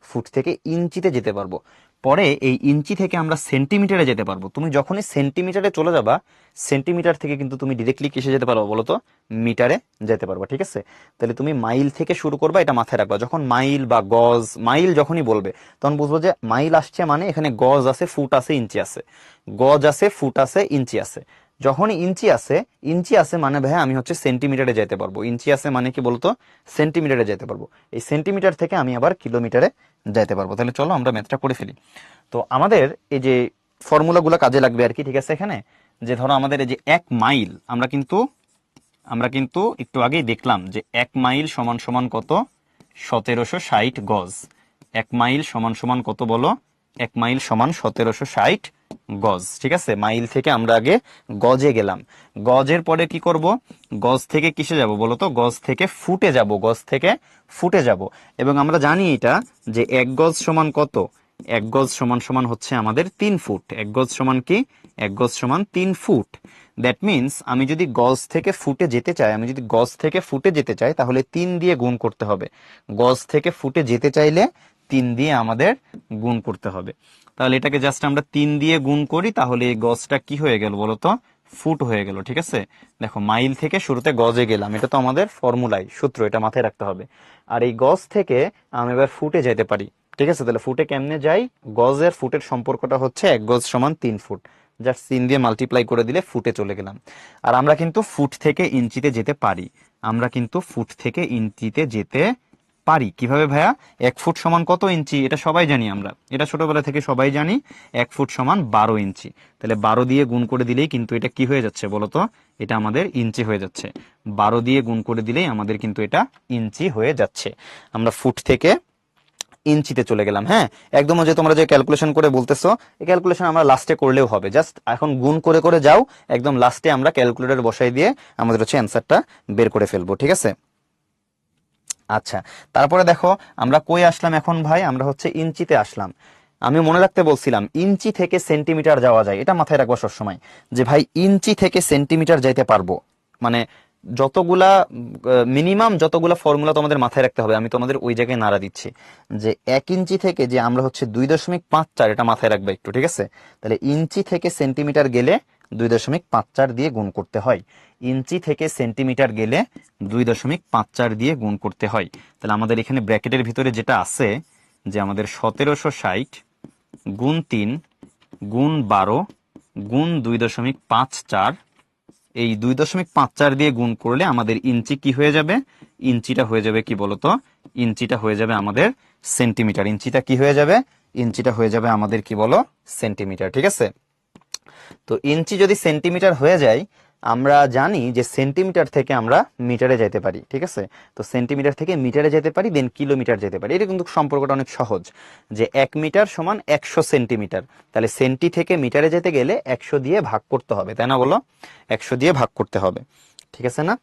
Speaker 1: ফুট থেকে ইঞ্চিতে যেতে পারবো, পরে এই ইঞ্চি থেকে আমরা সেন্টিমিটারে যেতে পারবো। তুমি যখনই সেন্টিমিটারে চলে যাবা, সেন্টিমিটার থেকে কিন্তু তুমি ডিরেক্টলি কিসে যেতে পারবো বলো তো, মিটারে যেতে পারবা। ঠিক আছে, তাহলে তুমি মাইল থেকে শুরু করবা, এটা মাথায় রাখবা। যখন মাইল বা গজ, মাইল যখনই বলবে তখন বুঝবো যে মাইল আসছে, মানে এখানে গজ আছে, ফুট আছে, ইঞ্চি আছে, গজ আছে, ফুট আছে, ইঞ্চি আছে। যখনই ইঞ্চি আছে, ইঞ্চি আছে মানে ভাই আমি হচ্ছে সেন্টিমিটারে যেতে পারবো। ইঞ্চি আছে মানে কি বলতো, সেন্টিমিটারে যেতে পারবো। এই সেন্টিমিটার থেকে আমি আবার কিলোমিটারে যাইতে পারবো। তাহলে চলো আমরা ম্যাথটা করে ফেলি। তো আমাদের এই যে ফর্মুলাগুলো কাজে লাগবে আর কি। ঠিক আছে, এখানে যে ধরো আমাদের এই যে 1 মাইল, আমরা কিন্তু একটু আগেই দেখলাম যে 1 মাইল সমান সমান কত, 1760 গজ। 1 মাইল সমান সমান কত বলো, 1 মাইল সমান 1760 গজ। ঠিক আছে, মাইল থেকে আমরা আগে গজে গেলাম, গজের পরে কি করব, গজ থেকে কিসে যাব বলো তো, গজ থেকে ফুটে যাব, গজ থেকে ফুটে যাব। এবং আমরা জানি এটা যে 1 গজ সমান কত, 1 গজ সমান সমান হচ্ছে আমাদের 3 ফুট। 1 গজ সমান কি, 1 গজ সমান 3 ফুট। দ্যাট মিনস আমি যদি গজ থেকে ফুটে যেতে চাই, আমি যদি গজ থেকে ফুটে যেতে চাই তাহলে 3 দিয়ে গুণ করতে হবে। গজ থেকে ফুটে যেতে চাইলে 3 দিয়ে আমাদের গুণ করতে হবে। তাহলে এটাকে জাস্ট আমরা 3 দিয়ে গুণ করি, তাহলে এই গজটা কি হয়ে গেল বলতো, ফুট হয়ে গেল। ঠিক আছে, দেখো মাইল থেকে শুরুতে গজে গেলাম, এটা তো আমাদের ফর্মুলাই, সূত্র, এটা মাথায় রাখতে হবে। আর এই গজ থেকে আমি এবার ফুটে যেতে পারি। ঠিক আছে, তাহলে ফুটে কেমনে যাই, গজের ফুটের সম্পর্কটা হচ্ছে 1 গজ সমান 3 ফুট, জাস্ট 3 দিয়ে মাল্টিপ্লাই করে দিলে ফুটে চলে গেলাম। আর আমরা কিন্তু ফুট থেকে ইঞ্চিতে যেতে পারি, আমরা কিন্তু ফুট থেকে ইঞ্চিতে যেতে পারি। কিভাবে ভাইয়া, 1 ফুট সমান কত ইঞ্চি, এটা সবাই জানি আমরা, এটা ছোটবেলা থেকে সবাই জানি, 1 ফুট সমান 12 ইঞ্চি। তাহলে 12 দিয়ে গুণ করে দিলেই কিন্তু এটা কি হয়ে যাচ্ছে বলতো, এটা আমাদের ইঞ্চি হয়ে যাচ্ছে। 12 দিয়ে গুণ করে দিলেই আমাদের কিন্তু এটা ইঞ্চি হয়ে যাচ্ছে। আমরা ফুট থেকে ইঞ্চিতে চলে গেলাম। হ্যাঁ, একদম যে তোমরা যে ক্যালকুলেশন করে বলতেছো, এই ক্যালকুলেশন আমরা লাস্টে করলেও হবে, জাস্ট এখন গুণ করে করে যাও, একদম লাস্টে আমরা ক্যালকুলেটর বসাই দিয়ে আমাদের হচ্ছে অ্যান্সারটা বের করে ফেলবো। ঠিক আছে, আচ্ছা তারপরে দেখো আমরা কই আসলাম এখন ভাই, আমরা হচ্ছে ইঞ্চিতে আসলাম। আমি মনে রাখতে বলছিলাম ইঞ্চি থেকে সেন্টিমিটার যাওয়া যায়, এটা মাথায় রাখবো সবসময়, যে ভাই ইঞ্চি থেকে সেন্টিমিটার যাইতে পারবো। মানে যতগুলা মিনিমাম যতগুলা ফর্মুলা তোমাদের মাথায় রাখতে হবে, আমি তোমাদের ওই জায়গায় নাড়া দিচ্ছি, যে 1 ইঞ্চি থেকে যে আমরা হচ্ছে 2.54, এটা মাথায় রাখবে একটু। ঠিক আছে, তাহলে ইঞ্চি থেকে সেন্টিমিটার গেলে 2.54 দিয়ে গুণ করতে হয়। ইঞ্চি থেকে সেন্টিমিটার গেলে 2.54 দিয়ে গুণ করতে হয়। তাহলে আমাদের এখানে ব্র্যাকেটের ভিতরে যেটা আছে, যে আমাদের 1760 গুণ 3 গুণ 12 গুণ 2.54, এই 2.54 দিয়ে গুণ করলে আমাদের ইঞ্চি কি হয়ে যাবে, ইঞ্চিটা হয়ে যাবে কি বলতো, ইঞ্চিটা হয়ে যাবে আমাদের সেন্টিমিটার। ইঞ্চিটা কি হয়ে যাবে, ইঞ্চিটা হয়ে যাবে আমাদের কি বলো, সেন্টিমিটার। ঠিক আছে, তো ইঞ্চি যদি সেন্টিমিটার হয়ে যায়, আমরা জানি যে সেন্টিমিটার থেকে আমরা মিটারে যেতে পারি। ঠিক আছে, তো সেন্টিমিটার থেকে মিটারে যেতে পারি, দেন কিলোমিটার যেতে পারি। এটা কিন্তু সম্পর্কটা অনেক সহজ, যে 1 মিটার সমান 100 সেন্টিমিটার। তাহলে সেন্টি থেকে মিটারে যেতে গেলে 100 দিয়ে ভাগ করতে হবে, তাই না বলো, 100 দিয়ে ভাগ করতে হবে। ঠিক আছে না,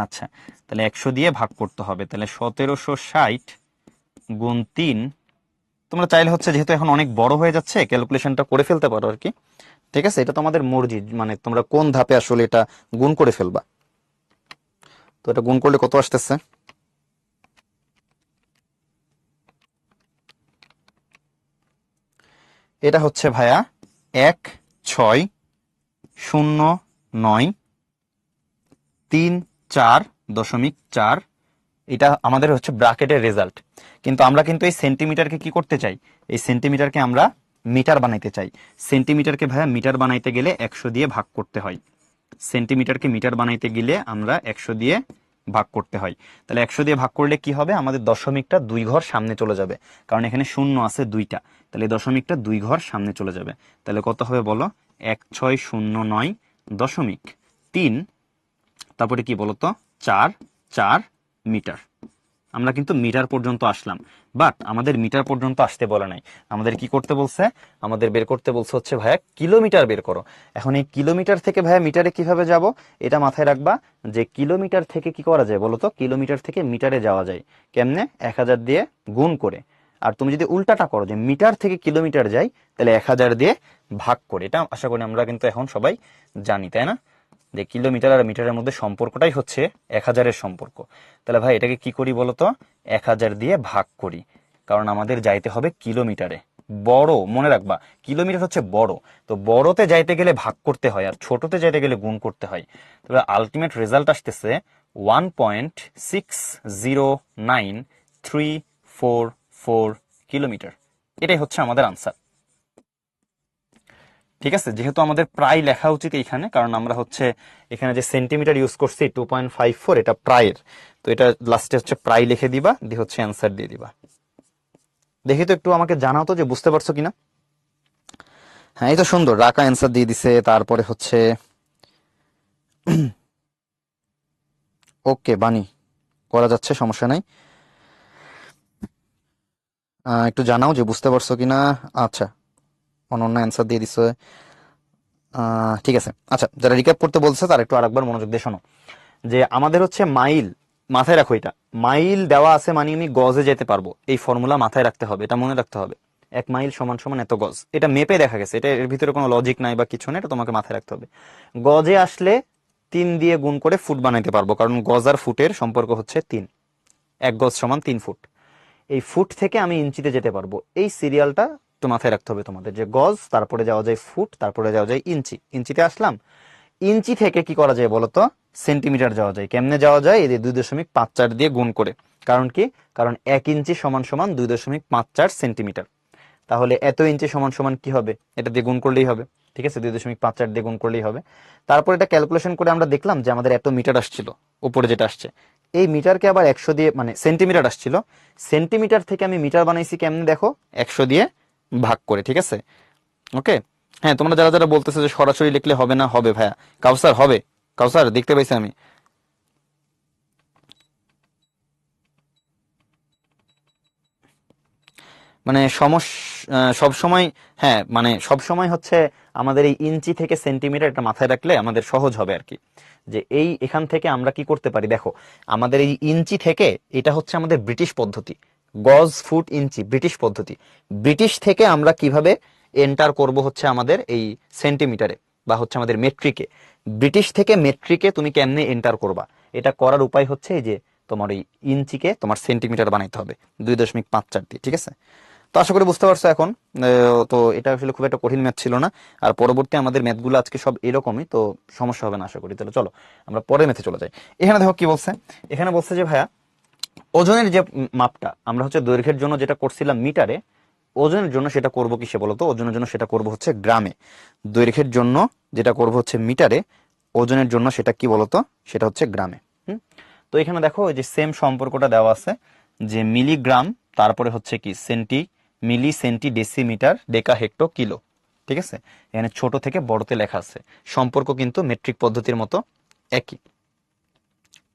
Speaker 1: আচ্ছা তাহলে 100 দিয়ে ভাগ করতে হবে, তাহলে 1760 গুণ 3, তোমরা চাইলে হচ্ছে যেহেতু এখন অনেক বড় হয়ে যাচ্ছে ক্যালকুলেশনটা করে ফেলতে পারো আর কি। ঠিক আছে, এটা তোমাদের মর্জি, মানে তোমরা কোন ধাপে আসলে এটা গুণ করে ফেলবা। তো এটা গুণ করলে কত আসতেছে, এটা হচ্ছে ভাইয়া 160934.4, এটা আমাদের হচ্ছে ব্র্যাকেটের রেজাল্ট। কিন্তু আমরা কিন্তু এই সেন্টিমিটারকে কি করতে চাই, এই সেন্টিমিটারকে আমরা মিটার বানাইতে চাই। সেন্টিমিটারকে ভাইয়া মিটার বানাইতে গেলে 100 দিয়ে ভাগ করতে হয়। সেন্টিমিটারকে মিটার বানাইতে গেলে আমরা 100 দিয়ে ভাগ করতে হয়। তাহলে 100 দিয়ে ভাগ করলে কি হবে, আমাদের দশমিকটা 2 ঘর সামনে চলে যাবে, কারণ এখানে শূন্য আছে 2টা। তাহলে দশমিকটা 2 ঘর সামনে চলে যাবে। তাহলে কত হবে বলো, 1609 0.3 তারপরে কি বলতো 4 মিটার। আমরা কিন্তু মিটার পর্যন্ত আসলাম, বাট আমাদের মিটার পর্যন্ত আসতে বলে নাই, আমাদের কি করতে বলছে, আমাদের বের করতে বলছে হচ্ছে ভাইয়া কিলোমিটার বের করো। এখন এই কিলোমিটার থেকে ভাইয়া মিটারে কিভাবে যাব, এটা মাথায় রাখবা যে কিলোমিটার থেকে কি করা যায় বলতো, কিলোমিটার থেকে মিটারে যাওয়া যায় কেমনে, 1000 দিয়ে গুণ করে। আর তুমি যদি উল্টাটা করো যে মিটার থেকে কিলোমিটার যাই, তাহলে 1000 দিয়ে ভাগ করে। এটা আশা করি আমরা কিন্তু এখন সবাই জানি, তাই না, যে কিলোমিটার আর মিটারের মধ্যে সম্পর্কটাই হচ্ছে 1000-এর সম্পর্ক। তাহলে ভাই এটাকে কি করি বলতো, 1000 দিয়ে ভাগ করি, কারণ আমাদের যাইতে হবে কিলোমিটারে। বড় মনে রাখবা, কিলোমিটার হচ্ছে বড়, তো বড়তে যাইতে গেলে ভাগ করতে হয়, আর ছোটতে যাইতে গেলে গুণ করতে হয়। তবে আলটিমেট রেজাল্ট আসতেছে 1.609344 কিলোমিটার। এটাই হচ্ছে আমাদের আনসার। ঠিক আছে, যেহেতু আমাদের প্রায় লেখা উচিত এইখানে, কারণ আমরা হচ্ছে এখানে যে সেন্টিমিটার ইউজ করছি 2.54, এটা প্রায়ের, তো এটা লাস্টে হচ্ছে প্রায় লিখে দিবা, দিয়ে হচ্ছে অ্যান্সার দিয়ে দিবা। দেখি তো একটু আমাকে জানাও তো যে বুঝতে পারছো কিনা। হ্যাঁ, এই তো সুন্দর, রাকা অ্যান্সার দিয়ে দিছে। তারপরে হচ্ছে ওকে বানি, করা যাচ্ছে, সমস্যা নাই। একটু জানাও যে বুঝতে পারছো কিনা। আচ্ছা, অনন্য অ্যান্সার দিয়ে দিছে। ঠিক আছে, আচ্ছা, যারা রিক্যাপ করতে বলছে তারা একটু আরেকবার মনোযোগ দিয়ে শোনো, যে আমাদের হচ্ছে মাইল, মাথায় রাখো এটা, মাইল দেওয়া আছে মানে আমি গজে যেতে পারবো, এই ফর্মুলা মাথায় রাখতে হবে, এটা মনে রাখতে হবে। 1 মাইল সমান সমান এত গজ, এটা মেপে দেখা গেছে, এটা এর ভিতরে কোনো লজিক নাই বা কিছু নেই, এটা তোমাকে মাথায় রাখতে হবে। গজে আসলে 3 দিয়ে গুণ করে ফুট বানাইতে পারবো, কারণ গজ আর ফুটের সম্পর্ক হচ্ছে 3, 1 গজ সমান 3 ফুট। এই ফুট থেকে আমি ইঞ্চিতে যেতে পারবো, এই সিরিয়ালটা তো মাথায় রাখতে হবে তোমাদের, যে গজ, তারপরে যাওয়া যায় ফুট, তারপরে যাওয়া যায় ইঞ্চি, ইঞ্চিতে আসলাম। ইঞ্চি থেকে কি করা যায় বলতো, সেন্টিমিটার যাওয়া যায়। কেমনে যাওয়া যায়, এই যে 2.54 দিয়ে গুণ করে। কারণ কি, কারণ 1 ইঞ্চি সমান সমান 2.54 সেন্টিমিটার। তাহলে এত ইঞ্চি সমান সমান কি হবে, এটা দিয়ে গুণ করলেই হবে। ঠিক আছে, 2.54 দিয়ে গুণ করলেই হবে। তারপর এটা ক্যালকুলেশন করে আমরা দেখলাম যে আমাদের এত মিটার আসছিল, উপরে যেটা আসছে। এই মিটারকে আবার 100 দিয়ে, মানে সেন্টিমিটার আসছিল, সেন্টিমিটার থেকে আমি মিটার বানাইছি কেমনে দেখো, 100 দিয়ে ভাগ করে। ঠিক আছে, ওকে। হ্যাঁ, তোমরা যারা যারা বলতেছো যে সরাসরি লিখলে হবে না, হবে ভাইয়া, কাউসার হবে, কাউসার দেখতে পাইছি আমি। মানে সব সময়, হ্যাঁ মানে সব সময় হচ্ছে আমাদের এই ইঞ্চি থেকে সেন্টিমিটার এটা মাথায় রাখলে আমাদের সহজ হবে আর কি। যে এই এখান থেকে আমরা কি করতে পারি দেখো, আমাদের এই ইঞ্চি থেকে, এটা হচ্ছে আমাদের ব্রিটিশ পদ্ধতি, গজ ফুট ইঞ্চি ব্রিটিশ পদ্ধতি। ব্রিটিশ থেকে আমরা কিভাবে এন্টার করব হচ্ছে আমাদের এই সেন্টিমিটারে বা হচ্ছে আমাদের মেট্রিকে। ব্রিটিশ থেকে মেট্রিকে তুমি কেমনে এন্টার করবা, এটা করার উপায় হচ্ছে এই যে তোমার এই ইঞ্চিকে তোমার সেন্টিমিটার বানাইতে হবে 2.54 দিয়ে। ঠিক আছে, তো আশা করি বুঝতে পারছো এখন। তো এটা আসলে খুব একটা কঠিন ম্যাথ ছিল না, আর পরবর্তী আমাদের ম্যাথগুলো আজকে সব এরকমই, তো সমস্যা হবে না আশা করি। তাহলে চলো আমরা পরের ম্যাথে চলে যাই। এখানে দেখো কি বলছে, এখানে বলছে যে ভাইয়া ওজনের যে মাপটা আমরা হচ্ছে দৈর্ঘ্যের জন্য যেটা করছিলাম মিটারে, ওজনের জন্য সেটা করব কিসে বলতো, ওজনের জন্য সেটা করব হচ্ছে গ্রামে। দৈর্ঘ্যের জন্য যেটা করব হচ্ছে মিটারে, ওজনের জন্য সেটা কি বলতো, সেটা হচ্ছে গ্রামে। হুম, তো এখানে দেখো ওই যে সেম সম্পর্কটা দেওয়া আছে, যে মিলিগ্রাম, তারপরে হচ্ছে কি সেন্টি, মিলি সেন্টি ডেসিমিটার ডেকা হেক্টো কিলো। ঠিক আছে, এখানে ছোট থেকে বড়তে লেখা আছে, সম্পর্ক কিন্তু মেট্রিক পদ্ধতির মতো একই।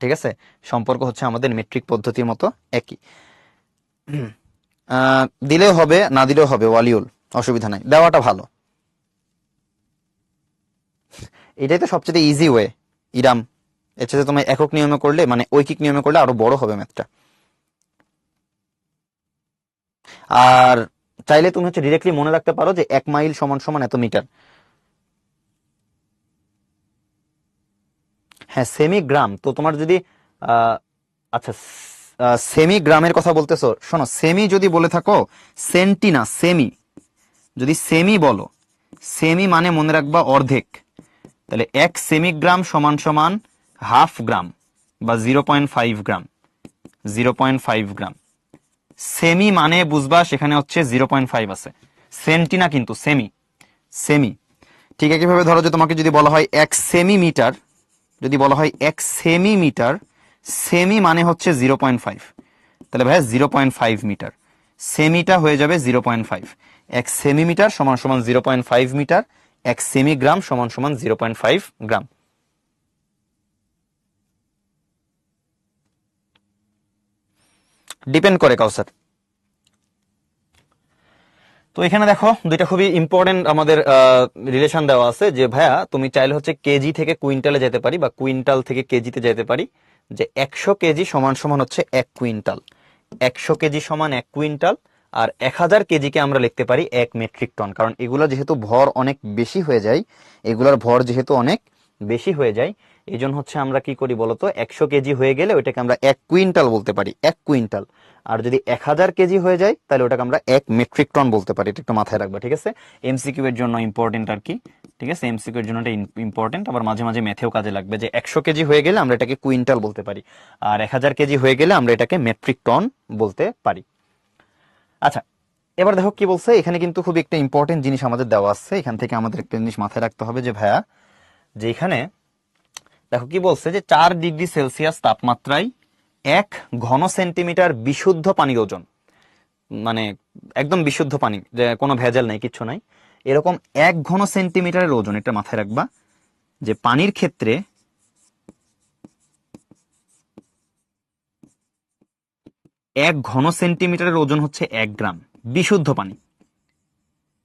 Speaker 1: ঠিক আছে, সম্পর্ক হচ্ছে আমাদের মেট্রিক পদ্ধতির মতো একই। দিলেও হবে, না দিলেও হবে, ওয়ালিউল, অসুবিধা নাই, দেওয়াটা ভালো। এটাই তো সবচেয়ে ইজি ওয়ে, ইরাম। এর সাথে তুমি একক নিয়মে করলে, মানে ঐকিক নিয়মে করলে আরো বড় হবে ম্যাথটা। আর চাইলে তুমি হচ্ছে ডিরেক্টলি মনে রাখতে পারো যে 1 মাইল সমান সমান এত মিটার। হ্যাঁ, সেমি গ্রাম তো তোমার যদি আহ, আচ্ছা, সেমি গ্রামের কথা বলতেছো, শোনো, সেমি যদি বলে থাকো, সেন্টি না সেমি, যদি সেমি বলো, সেমি মানে মনে রাখবা অর্ধেক। তাহলে 1 সেমিগ্রাম সমান সমান হাফ গ্রাম বা 0.5 গ্রাম, 0.5 গ্রাম। সেমি মানে বুঝবা সেখানে হচ্ছে 0.5 আছে, সেন্টি না কিন্তু, সেমি, সেমি। ঠিক একইভাবে ধরো যে তোমাকে যদি বলা হয় 1 সেমিমিটার, যদি বলা হয় 1 সেমিমিটার, সেমি মানে হচ্ছে 0.5, তাহলে ভাইয়া 0.5 মিটার, সেমিটা হয়ে যাবে 0.5। 1 সেমিমিটার সমান সমান 0.5 মিটার, 1 সেমিগ্রাম সমান সমান 0.5 গ্রাম। ডিপেন্ড করে কাউসার। তো এখানে দেখো দুইটা খুবই ইম্পর্টেন্ট আমাদের রিলেশন দেওয়া আছে, যে ভাইয়া তুমি চাইলে হচ্ছে কেজি থেকে কুইন্টালে যেতে পারি বা কুইন্টাল থেকে কেজিতে যেতে পারি, যে 100 কেজি সমান সমান হচ্ছে 1 কুইন্টাল, 100 কেজি সমান 1 কুইন্টাল, আর 1000 কেজিকে আমরা লিখতে পারি 1 মেট্রিক টন। কারণ এগুলো যেহেতু ভর অনেক বেশি হয়ে যায়, এগুলোর ভর যেহেতু অনেক বেশি হয়ে যায়, এই জন্য হচ্ছে আমরা কি করি বলতো, 100 কেজি হয়ে গেলে ওইটাকে আমরা 1 কুইন্টাল বলতে পারি, 1 কুইন্টাল। আর যদি 1000 কেজি হয়ে যায় তাহলে ওটাকে আমরা 1 মেট্রিক টন বলতে পারি। এটা একটু মাথায় রাখবা, ঠিক আছে? এমসিকিউ এর জন্য ইম্পর্টেন্ট আর কি, ঠিক আছে? এমসিকিউ এর জন্য এটা ইম্পর্টেন্ট, আবার মাঝে মাঝে ম্যাথেও কাজে লাগবে, যে 100 কেজি হয়ে গেলে আমরা এটাকে কুইন্টাল বলতে পারি, আর 1000 কেজি হয়ে গেলে আমরা এটাকে মেট্রিক টন বলতে পারি। আচ্ছা, এবার দেখো কি বলছে এখানে, কিন্তু খুব একটা ইম্পর্টেন্ট জিনিস আমাদের দেওয়া আছে। এখান থেকে আমাদের একটা জিনিস মাথায় রাখতে হবে, যে ভাইয়া যে এখানে দেখো কি বলছে, যে 4 ডিগ্রি সেলসিয়াস তাপমাত্রায় 1 ঘন সেন্টিমিটার বিশুদ্ধ পানির ওজন, মানে একদম বিশুদ্ধ পানি, যে কোনো ভেজাল নাই, কিচ্ছু নাই, এরকম 1 ঘন সেন্টিমিটারের ওজন, এটা মাথায় রাখবা, যে পানির ক্ষেত্রে 1 ঘন সেন্টিমিটারের ওজন হচ্ছে 1 গ্রাম। বিশুদ্ধ পানি,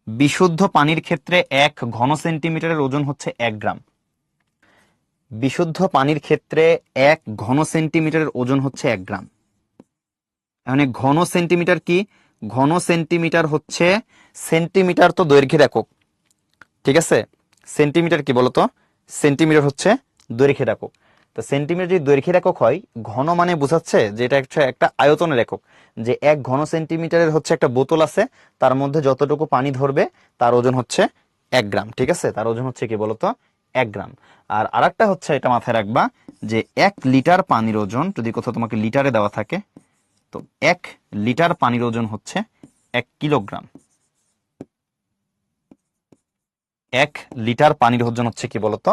Speaker 1: বিশুদ্ধ পানির ক্ষেত্রে 1 ঘন সেন্টিমিটারের ওজন হচ্ছে 1 গ্রাম। বিশুদ্ধ পানির ক্ষেত্রে 1 ঘন সেন্টিমিটারের ওজন হচ্ছে 1 গ্রাম। মানে ঘন সেন্টিমিটার কি? ঘন সেন্টিমিটার হচ্ছে, সেন্টিমিটার তো দৈর্ঘ্যের একক, ঠিক আছে? সেন্টিমিটার কি বলতো? সেন্টিমিটার হচ্ছে দৈর্ঘ্যের একক। তো সেন্টিমিটার যদি দৈর্ঘ্যের একক হয়, ঘন মানে বোঝাচ্ছে যে এটা একটা আয়তনের একক, যে 1 ঘন সেন্টিমিটারের হচ্ছে একটা বোতল আছে, তার মধ্যে যতটুকু পানি ধরবে তার ওজন হচ্ছে 1 গ্রাম, ঠিক আছে? তার ওজন হচ্ছে কি বলতো? 1 গ্রাম। আর আরেকটা হচ্ছে, এটা মাথায় রাখবা, যে 1 লিটার পানির ওজন, যদি কোথাও তোমাকে লিটারে দেওয়া থাকে, তো 1 লিটার পানির ওজন হচ্ছে 1 কিলোগ্রাম। 1 লিটার পানির ওজন হচ্ছে কি বলতো?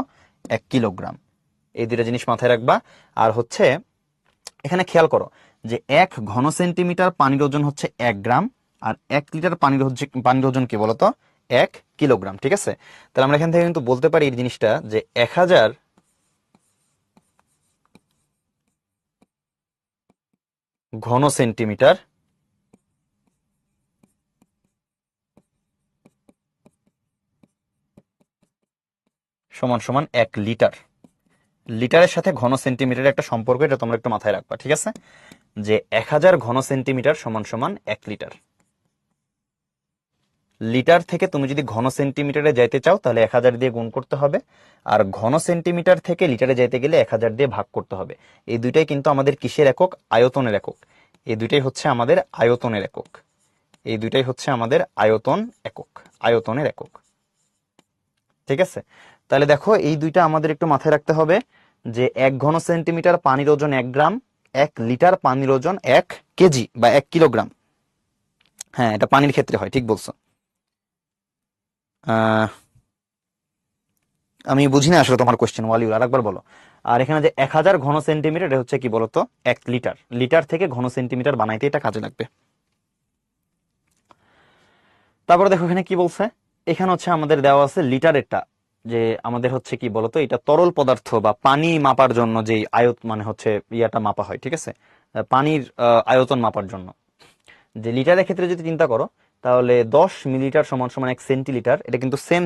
Speaker 1: 1 কিলোগ্রাম। এই দুইটা জিনিস মাথায় রাখবা। আর হচ্ছে এখানে খেয়াল করো, যে 1 ঘন সেন্টিমিটার পানির ওজন হচ্ছে 1 গ্রাম, আর 1 লিটার পানির ওজন কি বলতো? 1 কিলোগ্রাম, ঠিক আছে? তাহলে আমরা এখান থেকে কিন্তু বলতে পারি এই জিনিসটা, যে 1000 ঘন সেন্টিমিটার সমান সমান 1 লিটার। লিটারের সাথে ঘন সেন্টিমিটারের একটা সম্পর্ক, এটা তোমরা একটু মাথায় রাখবা, ঠিক আছে? যে 1000 ঘন সেন্টিমিটার সমান সমান 1 লিটার। লিটার থেকে তুমি যদি ঘন সেন্টিমিটারে যাইতে চাও তাহলে 1000 দিয়ে গুণ করতে হবে, আর ঘন সেন্টিমিটার থেকে লিটারে যাইতে গেলে 1000 দিয়ে ভাগ করতে হবে। এই দুইটাই কিন্তু আমাদের কিসের একক? আয়তনের একক। এই দুইটাই হচ্ছে আমাদের আয়তনের একক। এই দুইটাই হচ্ছে আমাদের আয়তন একক, আয়তনের একক, ঠিক আছে? তাহলে দেখো এই দুইটা আমাদের একটু মাথায় রাখতে হবে, যে 1 ঘন সেন্টিমিটার পানির ওজন 1 গ্রাম, 1 লিটার পানির ওজন 1 কেজি বা 1 কিলোগ্রাম। হ্যাঁ, এটা পানির ক্ষেত্রে হয়, ঠিক বলছো। আহ আমি বুঝি না আসলে তোমার কোশ্চেন, ওয়ালিউল আরেকবার বলো। আর এখানে যে 1000 ঘন সেন্টিমিটার, এটা হচ্ছে কি বলতো? 1 লিটার। লিটার থেকে ঘন সেন্টিমিটার বানাইতে এটা কাজে লাগবে। তারপরে দেখো এখানে কি বলছে, এখানে হচ্ছে আমাদের দেওয়া আছে লিটারেরটা, যে আমাদের হচ্ছে কি বলতো, এটা তরল পদার্থ বা পানি মাপার জন্য যে মানে হচ্ছে ইয়াটা মাপা হয়, ঠিক আছে? পানির আয়তন মাপার জন্য, যে লিটারের ক্ষেত্রে যদি চিন্তা করো, তাহলে 10 মিলিলিটার সমান সমান 1 সেন্টিলিটার। এটা কিন্তু সেম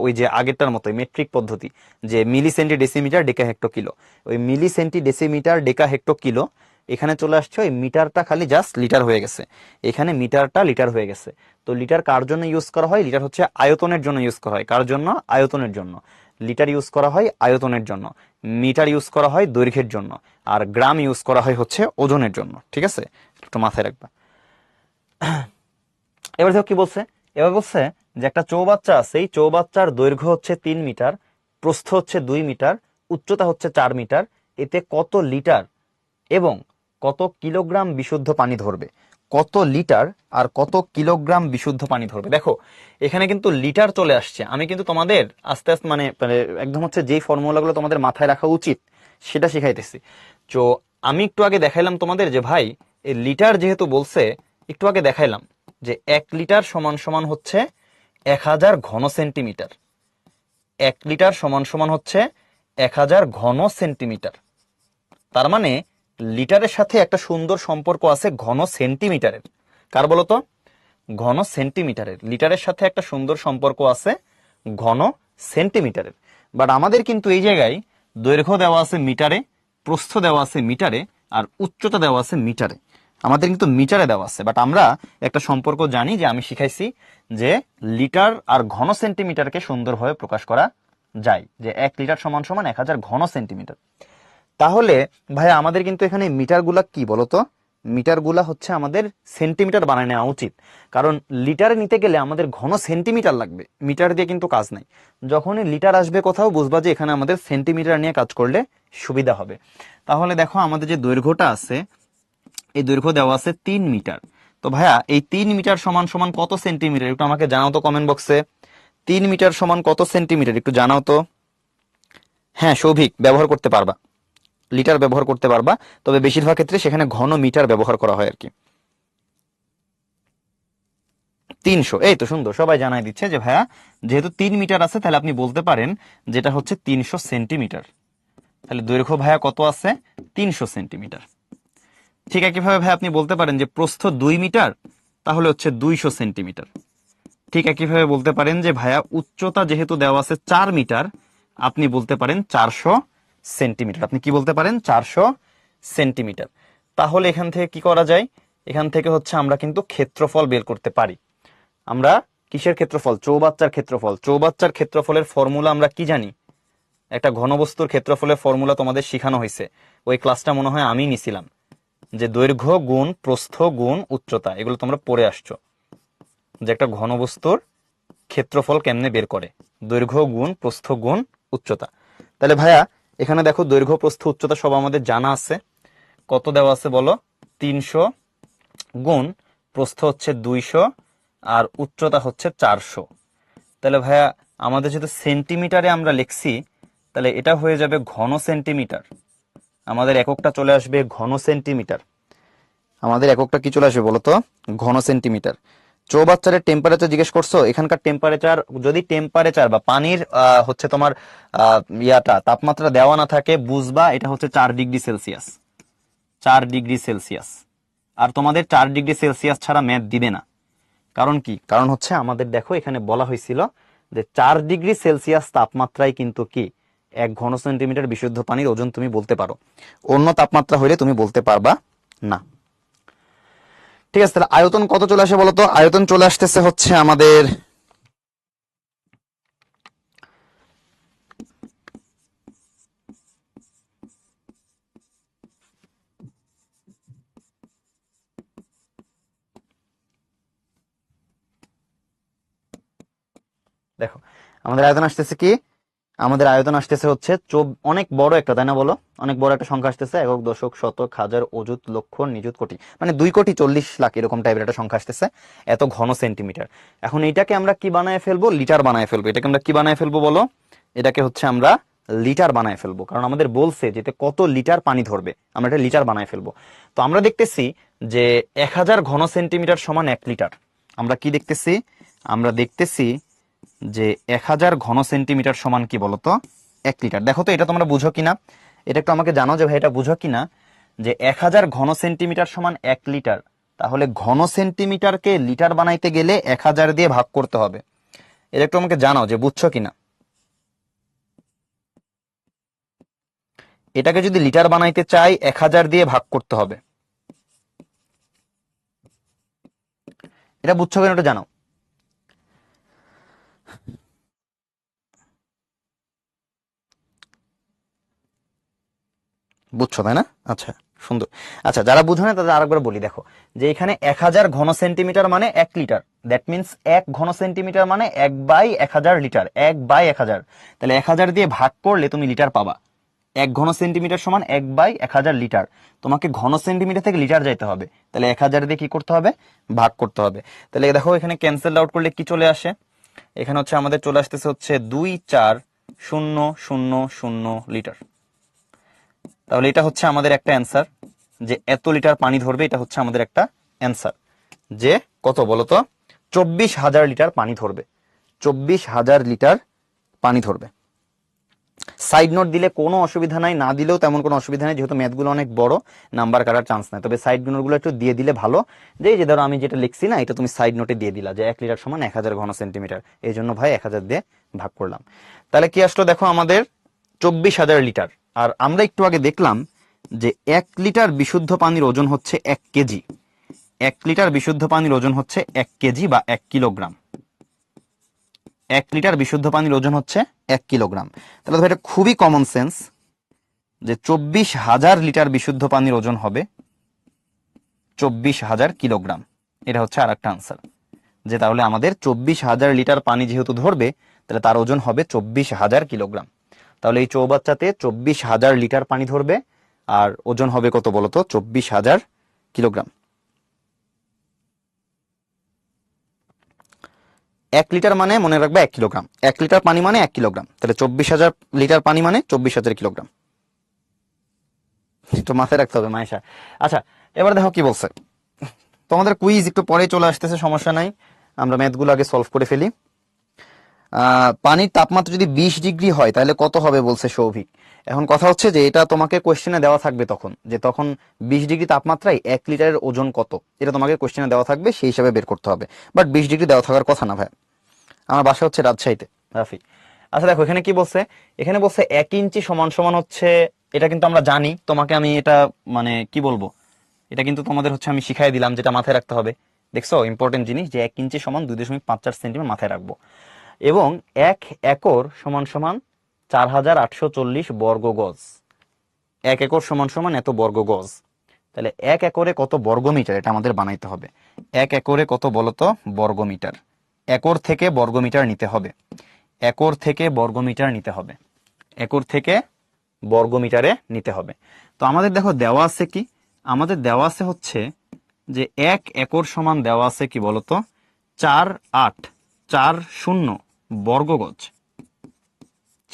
Speaker 1: ওই যে আগেরটার মতোই মেট্রিক পদ্ধতি, যে মিলি সেন্টি ডেসিমিটার ডেকা হেক্টো কিলো। ওই মিলি সেন্টি ডেসিমিটার ডেকা হেক্টো কিলো, এখানে চলে আসছে ওই মিটারটা খালি জাস্ট লিটার হয়ে গেছে, এখানে মিটারটা লিটার হয়ে গেছে। তো লিটার কার জন্য ইউজ করা হয়? লিটার হচ্ছে আয়তনের জন্য ইউজ করা হয়। কার জন্য? আয়তনের জন্য। লিটার ইউজ করা হয় আয়তনের জন্য, মিটার ইউজ করা হয় দৈর্ঘ্যের জন্য, আর গ্রাম ইউজ করা হয় হচ্ছে ওজনের জন্য, ঠিক আছে? একটু মাথায় রাখবা। এবার দেখো কি বলছে, এবার বলছে যে একটা চৌবাচ্চা আছে, এই চৌবাচ্চার দৈর্ঘ্য হচ্ছে 3 মিটার, প্রস্থ হচ্ছে 2 মিটার, উচ্চতা হচ্ছে 4 মিটার, এতে কত লিটার এবং কত কিলোগ্রাম বিশুদ্ধ পানি ধরবে? কত লিটার আর কত কিলোগ্রাম বিশুদ্ধ পানি ধরবে? দেখো এখানে কিন্তু লিটার চলে আসছে। আমি কিন্তু তোমাদের আস্তে আস্তে মানে মানে একদম হচ্ছে যেই ফর্মুলাগুলো তোমাদের মাথায় রাখা উচিত সেটা শিখাইতেছি। তো আমি একটু আগে দেখাইলাম তোমাদের, যে ভাই এই লিটার যেহেতু বলছে, একটু আগে দেখাইলাম যে 1 লিটার সমান সমান হচ্ছে 1000 ঘন সেন্টিমিটার। 1 লিটার সমান সমান হচ্ছে 1000 ঘন সেন্টিমিটার। তার মানে লিটারের সাথে একটা সুন্দর সম্পর্ক আছে ঘন সেন্টিমিটারের। কার বলতো? ঘন সেন্টিমিটারের। লিটারের সাথে একটা সুন্দর সম্পর্ক আছে ঘন সেন্টিমিটারের। বাট আমাদের কিন্তু এই জায়গায় দৈর্ঘ্য দেওয়া আছে মিটারে, প্রস্থ দেওয়া আছে মিটারে, আর উচ্চতা দেওয়া আছে মিটারে। আমাদের কিন্তু মিটারে দেওয়া আছে, বাট আমরা একটা সম্পর্ক জানি, যে আমি শিখাইছি যে লিটার আর ঘন সেন্টিমিটারকে সুন্দরভাবে প্রকাশ করা যায়, যে 1 লিটার সমান সমান 1000 ঘন সেন্টিমিটার। তাহলে ভাই আমাদের কিন্তু এখানে মিটারগুলা কি বলতো? মিটারগুলা হচ্ছে আমাদের সেন্টিমিটার বানায় নেওয়া উচিত, কারণ লিটারে নিতে গেলে আমাদের ঘন সেন্টিমিটার লাগবে, মিটার দিয়ে কিন্তু কাজ নাই। যখনই লিটার আসবে কোথাও, বুঝবা যে এখানে আমাদের সেন্টিমিটার নিয়ে কাজ করলে সুবিধা হবে। তাহলে দেখো আমাদের যে দৈর্ঘ্যটা আছে, এই দৈর্ঘ্য দেওয়া আছে 3 মিটার। তো ভাইয়া এই 3 মিটার সমান সমান কত সেন্টিমিটার একটু আমাকে জানাও তো কমেন্ট বক্সে। 3 মিটার সমান কত সেন্টিমিটার একটু জানাও তো। হ্যাঁ সৌভিক, ব্যবহার করতে পারবা, লিটার ব্যবহার করতে পারবা, তবে বেশিরভাগ ক্ষেত্রে সেখানে ঘন মিটার ব্যবহার করা হয় আর কি। 300, এই তো সুন্দর, সবাই জানাই দিচ্ছে যে ভাইয়া যেহেতু 3 মিটার আছে, তাহলে আপনি বলতে পারেন যেটা হচ্ছে 300 সেন্টিমিটার। তাহলে দৈর্ঘ্য ভাইয়া কত আছে? 300 সেন্টিমিটার। ঠিক একইভাবে ভাই আপনি বলতে পারেন যে প্রস্থ 2 মিটার, তাহলে হচ্ছে 200 সেন্টিমিটার। ঠিক একইভাবে বলতে পারেন যে ভাইয়া উচ্চতা যেহেতু দেওয়া আছে 4 মিটার, আপনি বলতে পারেন 400 সেন্টিমিটার। আপনি কি বলতে পারেন? 400 সেন্টিমিটার। তাহলে এখান থেকে কি করা যায়? এখান থেকে হচ্ছে আমরা কিন্তু ক্ষেত্রফল বের করতে পারি। আমরা কিসের ক্ষেত্রফল? চৌবাচ্চার ক্ষেত্রফল। চৌবাচ্চার ক্ষেত্রফলের ফর্মুলা আমরা কি জানি? একটা ঘনবস্তুর ক্ষেত্রফলের ফর্মুলা তোমাদের শেখানো হয়েছে, ওই ক্লাসটা মনে হয় আমি নিছিলাম, যে দৈর্ঘ্য গুণ প্রস্থ গুণ উচ্চতা, এগুলো তোমরা পড়ে আসছো, যে একটা ঘনবস্তুর ক্ষেত্রফল কেমনে বের করে, দৈর্ঘ্য গুণ প্রস্থ গুণ উচ্চতা। তাহলে ভাইয়া এখানে দেখো দৈর্ঘ্য প্রস্থ উচ্চতা সব আমাদের জানা আছে। কত দেওয়া আছে বলো? 300 গুণ প্রস্থ হচ্ছে 200 আর উচ্চতা হচ্ছে 400। তাহলে ভাইয়া আমাদের যেহেতু সেন্টিমিটারে আমরা লিখছি, তাহলে এটা হয়ে যাবে ঘন সেন্টিমিটার। আমাদের এককটা চলে আসবে ঘন সেন্টিমিটার। আমাদের এককটা কি চলে আসবে বলতো? ঘন সেন্টিমিটার। চৌবাচ্চারের টেম্পারেচার জিজ্ঞেস করছো? এখানকার টেম্পারেচার, যদি টেম্পারেচার বা পানির হচ্ছে তোমার তাপমাত্রা দেওয়া না থাকে, বুঝবা এটা হচ্ছে 4 ডিগ্রি সেলসিয়াস। 4 degree Celsius. আর তোমাদের 4 ডিগ্রি সেলসিয়াস ছাড়া ম্যাথ দিবে না। কারণ কি? কারণ হচ্ছে আমাদের দেখো এখানে বলা হয়েছিল যে 4 ডিগ্রি সেলসিয়াস তাপমাত্রায় কিন্তু কি 1 ঘন সেন্টিমিটার বিশুদ্ধ পানির ওজন তুমি বলতে পারো, অন্য তাপমাত্রা হইলে তুমি বলতে পারবা না। ঠিক আছে, তাহলে আয়তন কত চলে আসে বলতো? আয়তন চলে আসতেছে হচ্ছে আমাদের দেখো আমাদের আয়তন আসতেছে কি? আমাদের আয়তন আসতেছে হচ্ছে অনেক বড় একটা, তাই না বলো? অনেক বড় একটা সংখ্যা আসতেছে, একক দশক শতক হাজার অযুত লক্ষ নিযুত কোটি, মানে 2,40,00,000 এরকম টাইপের একটা সংখ্যা আসতেছে, এত ঘন সেন্টিমিটার। এখন এইটাকে আমরা কি বানায় ফেলবো? লিটার বানায় ফেলবো। এটাকে আমরা কি বানায় ফেলবো বলো? এটাকে হচ্ছে আমরা লিটার বানায় ফেলবো, কারণ আমাদের বলছে যে কত লিটার পানি ধরবে, আমরা এটা লিটার বানায় ফেলবো। তো আমরা দেখতেছি যে 1000 ঘন সেন্টিমিটার সমান 1 লিটার। আমরা কি দেখতেছি? আমরা দেখতেছি যে 1000 ঘন সেন্টিমিটার সমান কি বলতো? 1 লিটার। দেখো তো এটা তোমরা বুঝো কিনা, এটা একটু আমাকে জানো যে ভাই এটা বুঝো কিনা, যে 1000 ঘন সেন্টিমিটার সমান 1 লিটার। তাহলে ঘন সেন্টিমিটারকে লিটার বানাইতে গেলে 1000 দিয়ে ভাগ করতে হবে। এটা একটু আমাকে জানাও যে বুঝছো কিনা। এটাকে যদি লিটার বানাইতে চাই 1000 দিয়ে ভাগ করতে হবে। এটা বুঝছো কিনা ওটা জানাও। বুঝছো তাই না? আচ্ছা, সুন্দর। আচ্ছা, যারা বুঝো না তাদের আরেকবার বলি, দেখো যে এখানে 1000 ঘন সেন্টিমিটার মানে 1 লিটার, দ্যাট মিনস 1 ঘন সেন্টিমিটার মানে 1/1000 লিটার, 1/1000। তাহলে 1000 দিয়ে ভাগ করলে তুমি লিটার পাবা। 1 ঘন সেন্টিমিটার সমান 1/1000 লিটার। তোমাকে ঘন সেন্টিমিটার থেকে লিটার যাইতে হবে, তাহলে 1000 দিয়ে কি করতে হবে? ভাগ করতে হবে। তাহলে দেখো এখানে ক্যান্সেল আউট করলে কি চলে আসে? এখানে হচ্ছে আমাদের চলে আসতেছে হচ্ছে 24000 লিটার। তাহলে এটা হচ্ছে আমাদের একটা অ্যান্সার, যে এত লিটার পানি ধরবে, এটা হচ্ছে আমাদের একটা অ্যান্সার, যে কত বলতো? 24,000 লিটার পানি ধরবে। 24,000 লিটার পানি ধরবে। সাইড নোট দিলে কোনো অসুবিধা নাই, না দিলেও তেমন কোনো অসুবিধা নেই, যেহেতু ম্যাথগুলো অনেক বড়, নাম্বার কাটার চান্স নাই। তবে সাইড নোটগুলো একটু দিয়ে দিলে ভালো, যে এই যে ধরো আমি যেটা লিখছি না, এটা তুমি সাইড নোটে দিয়ে দিলা যে 1 লিটার সমান 1000 ঘন সেন্টিমিটার, এই জন্য ভাই 1000 দিয়ে ভাগ করলাম। তাহলে কি আসলো দেখো, আমাদের 24,000 লিটার। আর আমরা একটু আগে দেখলাম যে 1 লিটার বিশুদ্ধ পানির ওজন হচ্ছে 1 কেজি। 1 লিটার বিশুদ্ধ পানির ওজন হচ্ছে 1 কেজি বা 1 কিলোগ্রাম। 1 লিটার বিশুদ্ধ পানির ওজন হচ্ছে 1 কিলোগ্রাম। তাহলে তো এটা খুবই কমন সেন্স যে 24,000 লিটার বিশুদ্ধ পানির ওজন হবে 24,000 কিলোগ্রাম। এটা হচ্ছে আর একটা আনসার, যে তাহলে আমাদের 24,000 লিটার পানি যেহেতু ধরবে, তাহলে তার ওজন হবে 24,000 কিলোগ্রাম। তাহলে এই চৌবাচ্চাতে 24,000 লিটার পানি ধরবে, আর ওজন হবে কত বলতো, 24,000 কিলোগ্রাম। 1 লিটার মানে মনে রাখবে 1 কিলোগ্রাম, 1 লিটার পানি মানে 1 কিলোগ্রাম, তাহলে 24,000 লিটার পানি মানে 24,000 কিলোগ্রাম। তো মাথায় রাখতে হবে মায়েশা। আচ্ছা, এবার দেখো কি বলছে তোমাদের কুইজ, একটু পরে চলে আসতেছে, সমস্যা নাই, আমরা ম্যাথগুলো আগে সলভ করে ফেলি। পানির তাপমাত্রা যদি 20 ডিগ্রি হয় তাহলে কত হবে বলছে সৌভিক। এখন কথা হচ্ছে যে এটা তোমাকে কোশ্চেনে দেওয়া থাকবে তখন, যে তখন 20 ডিগ্রি তাপমাত্রায় 1 লিটারের ওজন কত, এটা তোমাকে কোশ্চেনে দেওয়া থাকবে, সেই হিসাবে বের করতে হবে। বাট 20 ডিগ্রি দেওয়া থাকার কথা না ভাই, আমার বাসা হচ্ছে রাজশাহীতে, রাফি। আচ্ছা দেখো এখানে কি বলছে, এখানে বলছে 1 ইঞ্চি সমান সমান হচ্ছে, এটা কিন্তু আমরা জানি, তোমাকে আমি এটা মানে কি বলবো, এটা কিন্তু তোমাদের হচ্ছে আমি শিখাই দিলাম, যেটা মাথায় রাখতে হবে। দেখছো ইম্পর্টেন্ট জিনিস, যে 1 ইঞ্চি সমান 2.54 সেন্টিমিটার মাথায় রাখবো, এবং 1 একর সমান সমান 4,840 বর্গ গজ। 1 একর সমান সমান এত বর্গ গজ, তাহলে 1 একরে কত বর্গ মিটার, এটা আমাদের বানাইতে হবে। 1 একরে কত বলতো, বর্গ মিটার। একর থেকে বর্গ মিটার নিতে হবে, একর থেকে বর্গ মিটার নিতে হবে, একর থেকে বর্গ মিটারে নিতে হবে। তো আমাদের দেখো দেওয়া আছে কি, আমাদের দেওয়া আছে হচ্ছে যে 1 একর সমান দেওয়া আছে কি বলতো, 4840 বর্গ গজ,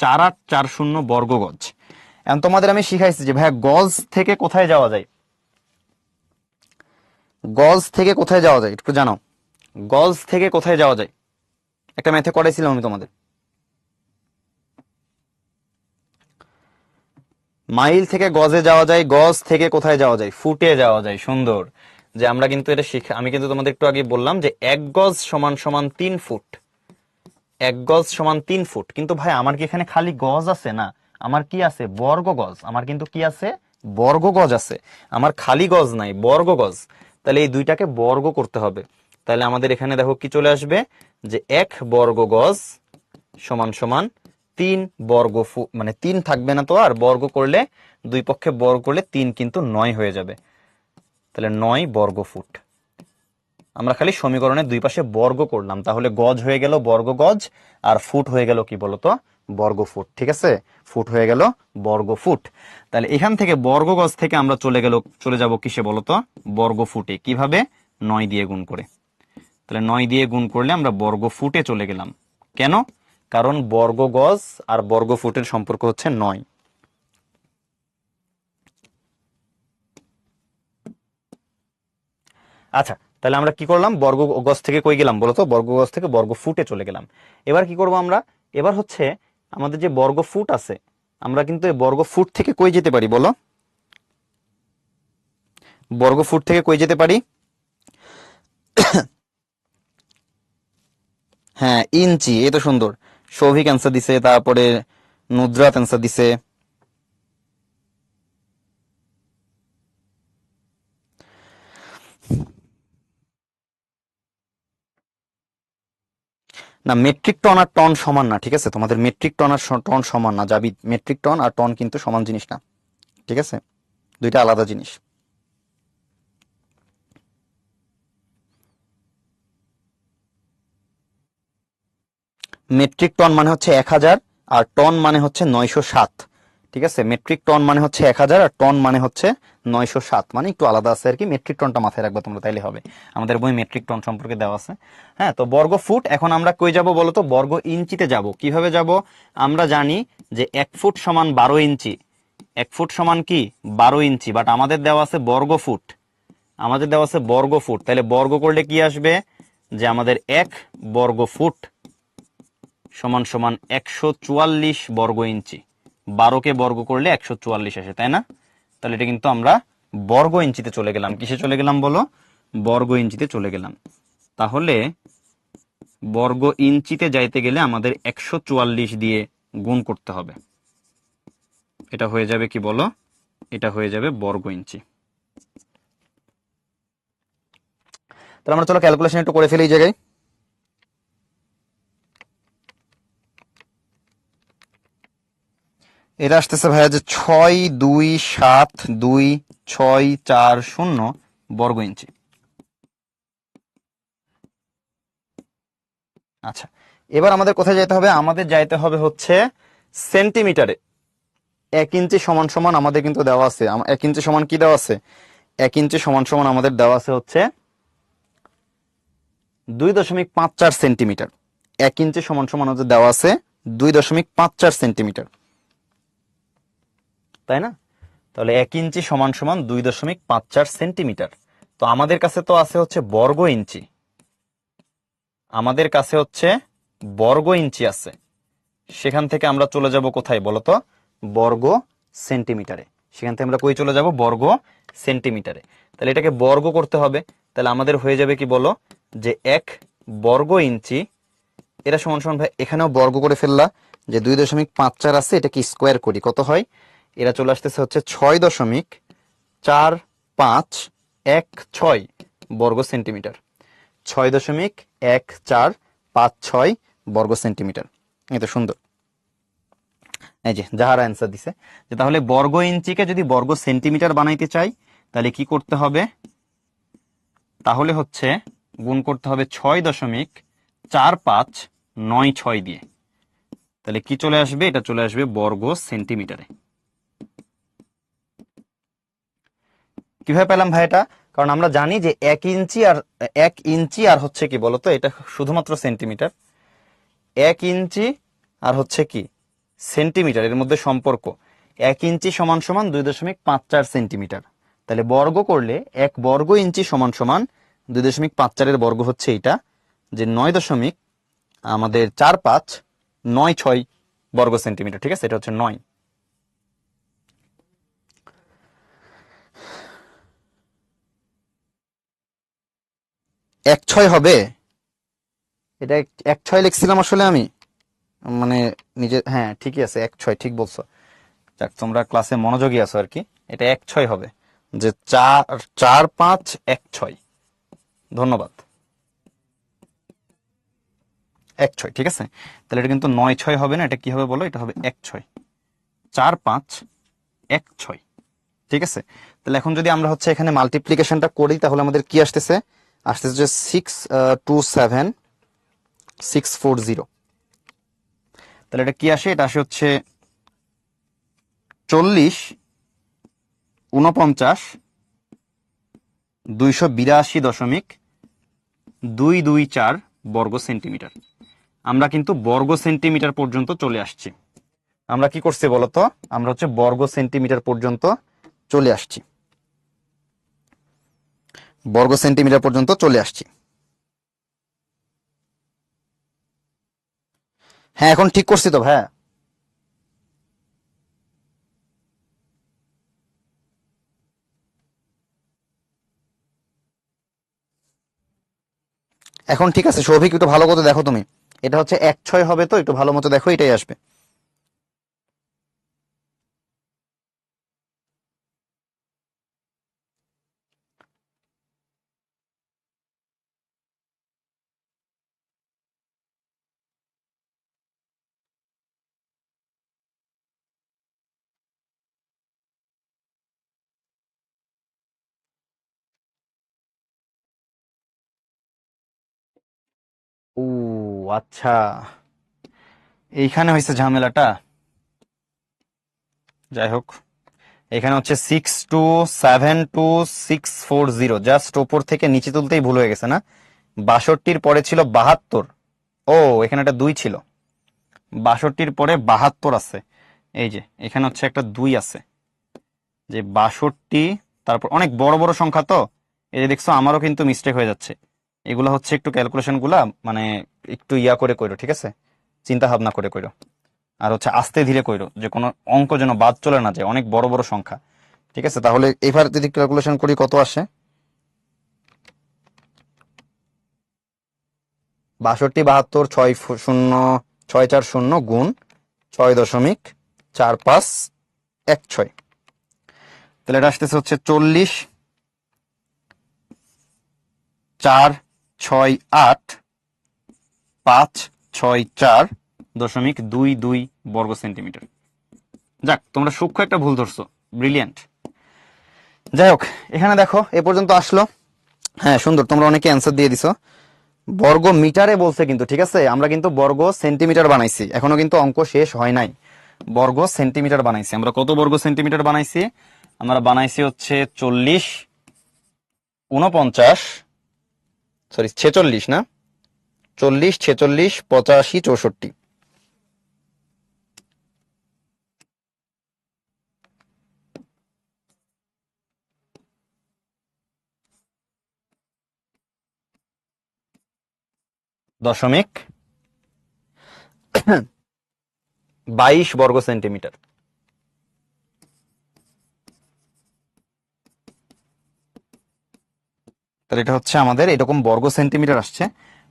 Speaker 1: 4840 বর্গ গজ। এখন তোমাদের আমি শিখাইছি যে ভাইয়া গজ থেকে কোথায় যাওয়া যায়, গজ থেকে কোথায় যাওয়া যায় একটু জানো, গজ থেকে কোথায় যাওয়া যায়, একটা ম্যাথে করাইছিলাম আমি তোমাদের। মাইল থেকে গজে যাওয়া যায়, গজ থেকে কোথায় যাওয়া যায়, ফুটে যাওয়া যায়। সুন্দর, যে আমরা কিন্তু এটা আমি কিন্তু তোমাদের একটু আগে বললাম যে 1 গজ সমান সমান 3 ফুট, 1 গজ সমান 3 ফুট। কিন্তু ভাই আমার কি এখানে খালি গজ আছে, না, আমার কি আছে, বর্গ গজ। আমার কিন্তু কি আছে, বর্গ গজ আছে, আমার খালি গজ নাই, বর্গ গজ। তাহলে এই দুইটাকে বর্গ করতে হবে। তাহলে আমাদের এখানে দেখো কি চলে আসবে, যে 1 বর্গ গজ সমান সমান 3 বর্গ ফুট, মানে 3 থাকবে না তো, আর বর্গ করলে দুই পক্ষে বর্গ করলে 3 কিন্তু 9 হয়ে যাবে, তাহলে 9 বর্গ ফুট। আমরা খালি সমীকরণের দুই পাশে বর্গ করলাম, তাহলে গজ হয়ে গেল বর্গ গজ, আর ফুট হয়ে গেল কি বলতো, বর্গ ফুট। ঠিক আছে, ফুট হয়ে গেল বর্গ ফুট। তাহলে এখান থেকে বর্গ গজ থেকে আমরা চলে যাব কিসে বলতো, বর্গ ফুটে। কিভাবে, 9 দিয়ে গুণ করে। তাহলে 9 দিয়ে গুণ করলে আমরা বর্গ ফুটে চলে গেলাম। কেন, কারণ বর্গ গজ আর বর্গ ফুটের সম্পর্ক হচ্ছে 9। আচ্ছা, তাহলে আমরা কি করলাম, বর্গ গজ থেকে কই গেলাম বলতো, বর্গ গজ থেকে বর্গ ফুটে চলে গেলাম। এবার কি করব আমরা, এবার হচ্ছে আমাদের যে বর্গ ফুট আছে, আমরা কিন্তু এই বর্গ ফুট থেকে কই যেতে পারি বলো, বর্গ ফুট থেকে কই যেতে পারি, হ্যাঁ ইঞ্চি। এই তো সুন্দর, সৌভিক অ্যান্সার দিছে, তারপরে নুদ্রাত অ্যান্সার দিছে। না, মেট্রিক টন আর টন সমান না, ঠিক আছে, তোমাদের মেট্রিক টন আর টন সমান না, যাবি, মেট্রিক টন আর টন কিন্তু সমান জিনিস না, ঠিক আছে, দুইটা আলাদা জিনিস। মেট্রিক টন মানে হচ্ছে 1000, আর টন মানে হচ্ছে 907। ঠিক আছে, মেট্রিক টন মানে হচ্ছে 1000, আর টন মানে হচ্ছে 907, মানে একটু আলাদা আছে আর কি। মেট্রিক টনটা মাথায় রাখবে তোমরা, তাইলে হবে। আমাদের বই মেট্রিক টন সম্পর্কে দেওয়া আছে। হ্যাঁ, তো বর্গ ফুট। এখন আমরা কই যাব বলো তো, বর্গ ইঞ্চিতে যাব। কিভাবে যাব, আমরা জানি যে 1 ফুট সমান 12 ইঞ্চি। 1 ফুট সমান কি 12 ইঞ্চি, বাট আমাদের দেওয়া আছে বর্গ ফুট, আমাদের দেওয়া আছে বর্গ ফুট। তাহলে বর্গ করলে কি আসবে, যে আমাদের 1 বর্গ ফুট সমান সমান 144 বর্গ ইঞ্চি। 12কে বর্গ করলে 144 আসে, তাই না? তাহলে এটা কিন্তু আমরা বর্গ ইঞ্চিতে চলে গেলাম। কিসে চলে গেলাম বলো? বর্গ ইঞ্চিতে চলে গেলাম। তাহলে বর্গ ইঞ্চিতে যাইতে গেলে আমাদের 144 দিয়ে গুণ করতে হবে। এটা হয়ে যাবে কি বলো? এটা হয়ে যাবে বর্গ ইঞ্চি। তাহলে আমরা চলো ক্যালকুলেশন একটু করে ফেলি এই জায়গায়। এটা আসতেছে ভাইয়া যে 6272640 বর্গ ইঞ্চি। আচ্ছা, এবার আমাদের কোথায় যেতে হবে? আমাদের যাইতে হবে হচ্ছে সেন্টিমিটারে। 1 ইঞ্চি সমান সমান আমাদের কিন্তু দেওয়া আছে। 1 ইঞ্চি সমান কি দেওয়া আছে? 1 ইঞ্চি সমান সমান আমাদের দেওয়া আছে হচ্ছে 2.54 সেন্টিমিটার। 1 ইঞ্চি সমান সমান আমাদের দেওয়া আছে 2.54 সেন্টিমিটার, তাই না? তাহলে 1 ইঞ্চি সমান সমান 2.54 সেন্টিমিটার। তো আমাদের কাছে তো আছে হচ্ছে বর্গ ইঞ্চি, আমাদের কাছে হচ্ছে বর্গ ইঞ্চি আছে। সেখান থেকে আমরা চলে যাব কোথায় বলতো? বর্গ সেন্টিমিটারে। সেখান থেকে আমরা কই চলে যাব? বর্গ সেন্টিমিটারে। তাহলে এটাকে বর্গ করতে হবে। তাহলে আমাদের হয়ে যাবে কি বলো? যে 1 বর্গ ইঞ্চি, এটা সমান সমান ভাই এখানেও বর্গ করে ফেললা, যে 2.54 আছে এটাকে স্কোয়ার করি, কত হয়? এরা চলে আসতেছে হচ্ছে 6.4516 বর্গ সেন্টিমিটার। 6.1456 বর্গ সেন্টিমিটার। এই তো সুন্দর। এই যে যাহারা অ্যান্সার দিছে, যে তাহলে বর্গ ইঞ্চিকে যদি বর্গ সেন্টিমিটার বানাইতে চাই তাহলে কি করতে হবে? তাহলে হচ্ছে গুণ করতে হবে 6.4596 দিয়ে। তাহলে কি চলে আসবে? এটা চলে আসবে বর্গ সেন্টিমিটারে। কিভাবে পেলাম ভাই এটা? কারণ আমরা জানি যে 1 ইঞ্চি আর হচ্ছে কি বলতো, এটা শুধুমাত্র সেন্টিমিটার। 1 ইঞ্চি আর হচ্ছে কি সেন্টিমিটার, এর মধ্যে সম্পর্ক। 1 ইঞ্চি সমান সমান 2.54 সেন্টিমিটার। তাহলে বর্গ করলে 1 বর্গ ইঞ্চি সমান সমান 2.54 বর্গ হচ্ছে এইটা, যে 9.4596 বর্গ সেন্টিমিটার। ঠিক আছে, এটা হচ্ছে 9। 1.6 হবে? এটা 1.6 লিখছিলাম আসলে আমি, মানে নিজে, হ্যাঁ ঠিকই আছে, 1.6 ঠিক বলছো। যাক, তোমরা ক্লাসে মনোযোগী আছো আর কি। এটা 1.6 হবে, যে 44516। ধন্যবাদ। 1.6 ঠিক আছে। তাহলে এটা কিন্তু 9.6 হবে না, এটা কি হবে বলো? এটা হবে 1.6। 44516। ঠিক আছে। তাহলে এখন যদি আমরা হচ্ছে এখানে মাল্টিপ্লিকেশনটা করি তাহলে আমাদের কি আসতেছে? আসতেছে যে 627640। তাহলে এটা কি আসে? এটা আসে হচ্ছে 4049,282.224 বর্গ সেন্টিমিটার। আমরা কিন্তু বর্গ সেন্টিমিটার পর্যন্ত চলে আসছি। আমরা কি করছি বলতো? আমরা হচ্ছে বর্গ সেন্টিমিটার পর্যন্ত চলে আসছি। বর্গ সেন্টিমিটার পর্যন্ত চলে আসছি। হ্যাঁ, এখন ঠিক করছি তো ভাইয়া? এখন ঠিক আছে। সৌভিক, একটু ভালো করে দেখো তুমি। এটা হচ্ছে 1.6 হবে, তো একটু ভালো মতো দেখো, এটাই আসবে। ও আচ্ছা, এইখানে হয়েছে ঝামেলাটা। যাই হোক, এখানে হচ্ছে 6272,640, জাস্ট ওপর থেকে নিচে তুলতেই ভুল হয়ে গেছে না? 62-র পরে ছিল 72। ও, এখানে একটা 2 ছিল। 62-র পরে 72 আছে। এই যে এখানে হচ্ছে একটা 2 আছে, যে 62, তারপর অনেক বড় বড় সংখ্যা তো। এই যে দেখছো, আমারও কিন্তু মিস্টেক হয়ে যাচ্ছে। এগুলো হচ্ছে একটু ক্যালকুলেশন গুলা মানে একটু ইয়া করে করো, ঠিক আছে? চিন্তা ভাবনা করে কইরো, আর হচ্ছে আস্তে ধীরে কইরো, যে কোনো অঙ্ক যেন বাদ চলে না যায়, অনেক বড় বড় সংখ্যা। ঠিক আছে, তাহলে এবার যদি ক্যালকুলেশন করি কত আসে, 62, 72, 6 0, 6 4 0 গুণ 6.4516, তাহলে এটা আসতেছে হচ্ছে 40, 4, 6, 8, 5, 6, 4.22 বর্গ সেন্টিমিটার। যাক, তোমরা সূক্ষ্ম একটা ভুল ধরছো, ব্রিলিয়ান্ট। যাই হোক, এখানে দেখো এ পর্যন্ত আসলো। হ্যাঁ সুন্দর, তোমরা অনেকে অ্যান্সার দিয়ে দিছো। বর্গ মিটারে বলছে কিন্তু, ঠিক আছে, আমরা কিন্তু বর্গ সেন্টিমিটার বানাইছি, এখনো কিন্তু অঙ্ক শেষ হয় নাই। বর্গ সেন্টিমিটার বানাইছি আমরা। কত বর্গ সেন্টিমিটার বানাইছি? আমরা বানাইছি হচ্ছে 40, 49, সরি 46 না, 40, 46, 85, 64। দশমিক 22 বর্গ সেন্টিমিটার। তাহলে এটা হচ্ছে আমাদের এরকম বর্গ সেন্টিমিটার আসছে।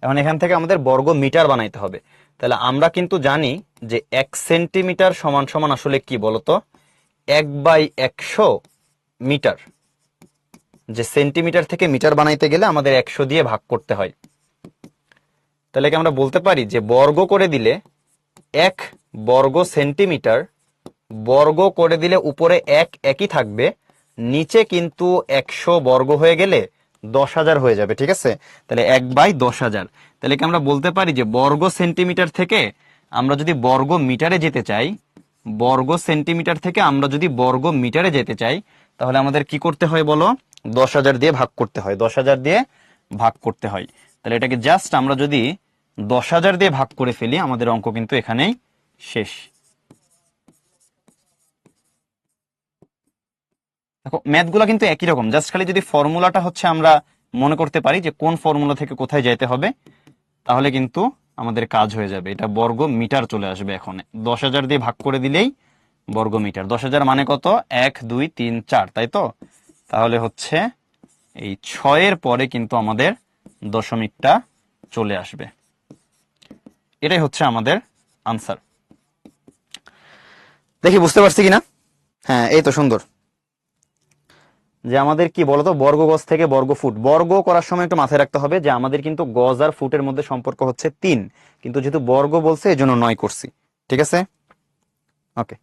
Speaker 1: এখন এখান থেকে আমাদের বর্গ মিটার বানাইতে হবে। তাহলে আমরা কিন্তু জানি যে 1 সেন্টিমিটার সমান সমান আসলে কি বলতো, 1/100 মিটার। যে সেন্টিমিটার থেকে মিটার বানাইতে গেলে আমাদের 100 দিয়ে ভাগ করতে হয়। তাহলে কি আমরা বলতে পারি যে বর্গ করে দিলে 1 বর্গ সেন্টিমিটার, বর্গ করে দিলে উপরে 1 একই থাকবে, নিচে কিন্তু 100 বর্গ হয়ে গেলে 10,000 হয়ে যাবে। ঠিক আছে, তাহলে 1/10,000। তাহলে কি আমরা বলতে পারি যে বর্গ সেন্টিমিটার থেকে আমরা যদি বর্গ মিটারে যেতে চাই, বর্গ সেন্টিমিটার থেকে আমরা যদি বর্গ মিটারে যেতে চাই, তাহলে আমাদের কি করতে হয় বলো? 10,000 দিয়ে ভাগ করতে হয়, 10,000 দিয়ে ভাগ করতে হয়। তাহলে এটাকে জাস্ট আমরা যদি 10,000 দিয়ে ভাগ করে ফেলি, আমাদের অঙ্ক কিন্তু এখানেই শেষ। দেখো ম্যাথগুলো কিন্তু একই রকম, জাস্ট খালি যদি ফর্মুলাটা হচ্ছে আমরা মনে করতে পারি যে কোন ফর্মুলা থেকে কোথায় যেতে হবে, তাহলে কিন্তু আমাদের কাজ হয়ে যাবে। এটা বর্গ মিটার চলে আসবে। এখন 10,000 দিয়ে ভাগ করে দিলেই বর্গ মিটার। 10,000 মানে কত? 1, 2, 3, 4, তাই তো? তাহলে হচ্ছে এই 6-এর পরে কিন্তু আমাদের দশমিকটা চলে আসবে। এটাই হচ্ছে আমাদের আনসার। দেখি বুঝতে পারছি কিনা। হ্যাঁ, এই তো সুন্দর। যে আমাদের কি বলতো, বর্গ গজ থেকে বর্গ ফুট, বর্গ করার সময় একটু মাথায় রাখতে হবে যে আমাদের কিন্তু গজ আর ফুটের মধ্যে সম্পর্ক হচ্ছে 3, কিন্তু যেহেতু বর্গ বলছে এই জন্য 9 করছি। ঠিক আছে, ওকে।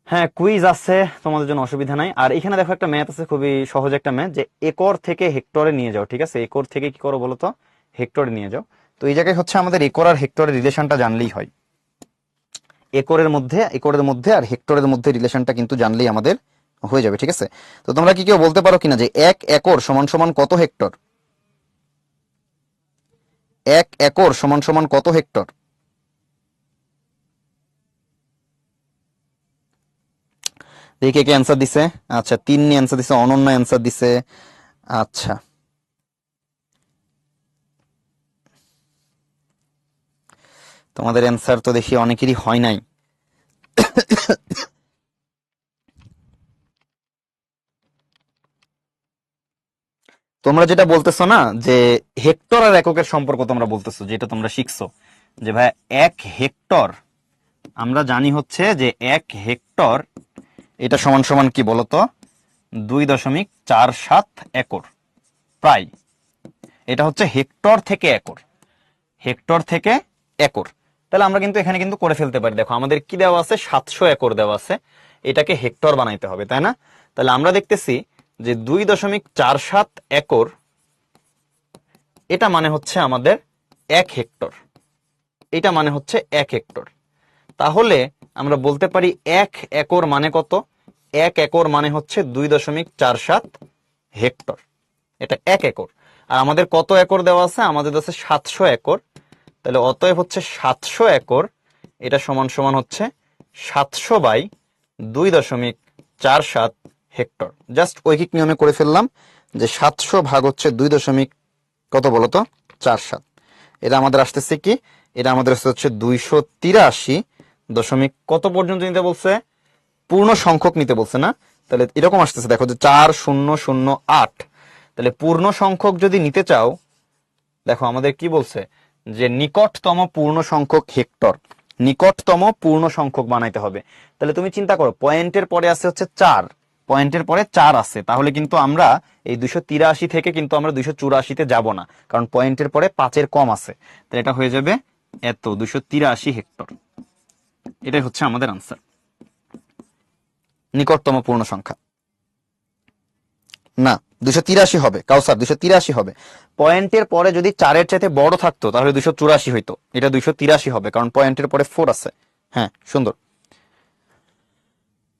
Speaker 1: হ্যাঁ, কুইজ আছে, তোমাদের জন্য অসুবিধা নাই। আর এখানে দেখো একটা ম্যাথ আছে, খুবই সহজ একটা ম্যাথ, যে একর থেকে হেক্টরে নিয়ে যাও। ঠিক আছে, একর থেকে কি করো বলো তো? হেক্টরে নিয়ে যাও। তো এই জায়গায় হচ্ছে আমাদের একর আর হেক্টরের রিলেশনটা জানলেই হয়। একরের মধ্যে আর হেক্টরের মধ্যে রিলেশনটা কিন্তু জানলেই আমাদের হয়ে যাবে। ঠিক আছে, তো তোমরা কি কেউ বলতে পারো কিনা যে 1 একর সমান সমান কত হেক্টর? 1 একর সমান সমান কত হেক্টর? দেখি কে কে অ্যান্সার দিছে। আচ্ছা, 3 নিয়ে অ্যান্সার দিছে, অনন্য অ্যান্সার দিছে। আচ্ছা, তোমাদের অ্যান্সার তো দেখি অনেকেরই হয় নাই। তোমরা যেটা বলতেছো না, যে হেক্টর আর এককের সম্পর্ক তোমরা বলতেছো, যেটা তোমরা শিখছো, যে ভাই 1 হেক্টর, আমরা জানি হচ্ছে যে 1 হেক্টর এটা সমান সমান কি বলতো, 2.47 একর প্রায়। এটা হচ্ছে হেক্টর থেকে একর, হেক্টর থেকে একর। তাহলে আমরা কিন্তু এখানে কিন্তু করে ফেলতে পারি। দেখো আমাদের কি দেওয়া আছে, 700 একর দেওয়া আছে, এটাকে হেক্টর বানাইতে হবে, তাই না? তাহলে আমরা দেখতেছি যে 2.47 একর, এটা মানে হচ্ছে আমাদের 1 হেক্টর, এটা মানে হচ্ছে 1 হেক্টর। তাহলে আমরা বলতে পারি 1 একর মানে কত? 1 একর মানে হচ্ছে 2.47 হেক্টর, এটা 1 একর। আর আমাদের কত একর দেওয়া আছে? আমাদের আছে 700 একর। তাহলে অতএব হচ্ছে 700 একর, এটা সমান সমান হচ্ছে 700/2.47 হেক্টর। জাস্ট ঐকিক নিয়মে করে ফেললাম যে 700 ভাগ হচ্ছে 2. কত বলতো, 47। এটা আমাদের আসতেছে কি এটা আমাদের হচ্ছে 283 কত পর্যন্ত নিতে বলছে, পূর্ণ সংখ্যক নিতে বলছে না? তাহলে এরকম আসতেছে, দেখো যে 4008। তাহলে পূর্ণ সংখ্যক যদি নিতে চাও, দেখো আমাদের কি বলছে যে নিকটতম পূর্ণ সংখ্যক হেক্টর, নিকটতম পূর্ণ সংখ্যক বানাইতে হবে। তাহলে তুমি চিন্তা করো, পয়েন্টের পরে আছে হচ্ছে 4, পয়েন্টের পরে 4 আছে, তাহলে কিন্তু আমরা এই 283 থেকে কিন্তু আমরা 284-তে যাব না, কারণ পয়েন্টের পরে 5-এর কম আছে। তাহলে এটা হয়ে যাবে এত 283 হেক্টর। এটাই হচ্ছে আমাদের আনসার, নিকটতম পূর্ণ সংখ্যা। না, 283 হবে কাউসার, 283 হবে। পয়েন্টের পরে যদি 4-এর চাইতে বড় থাকতো তাহলে 284 হইতো, এটা 283 হবে কারণ পয়েন্টের পরে 4 আছে। হ্যাঁ, সুন্দর।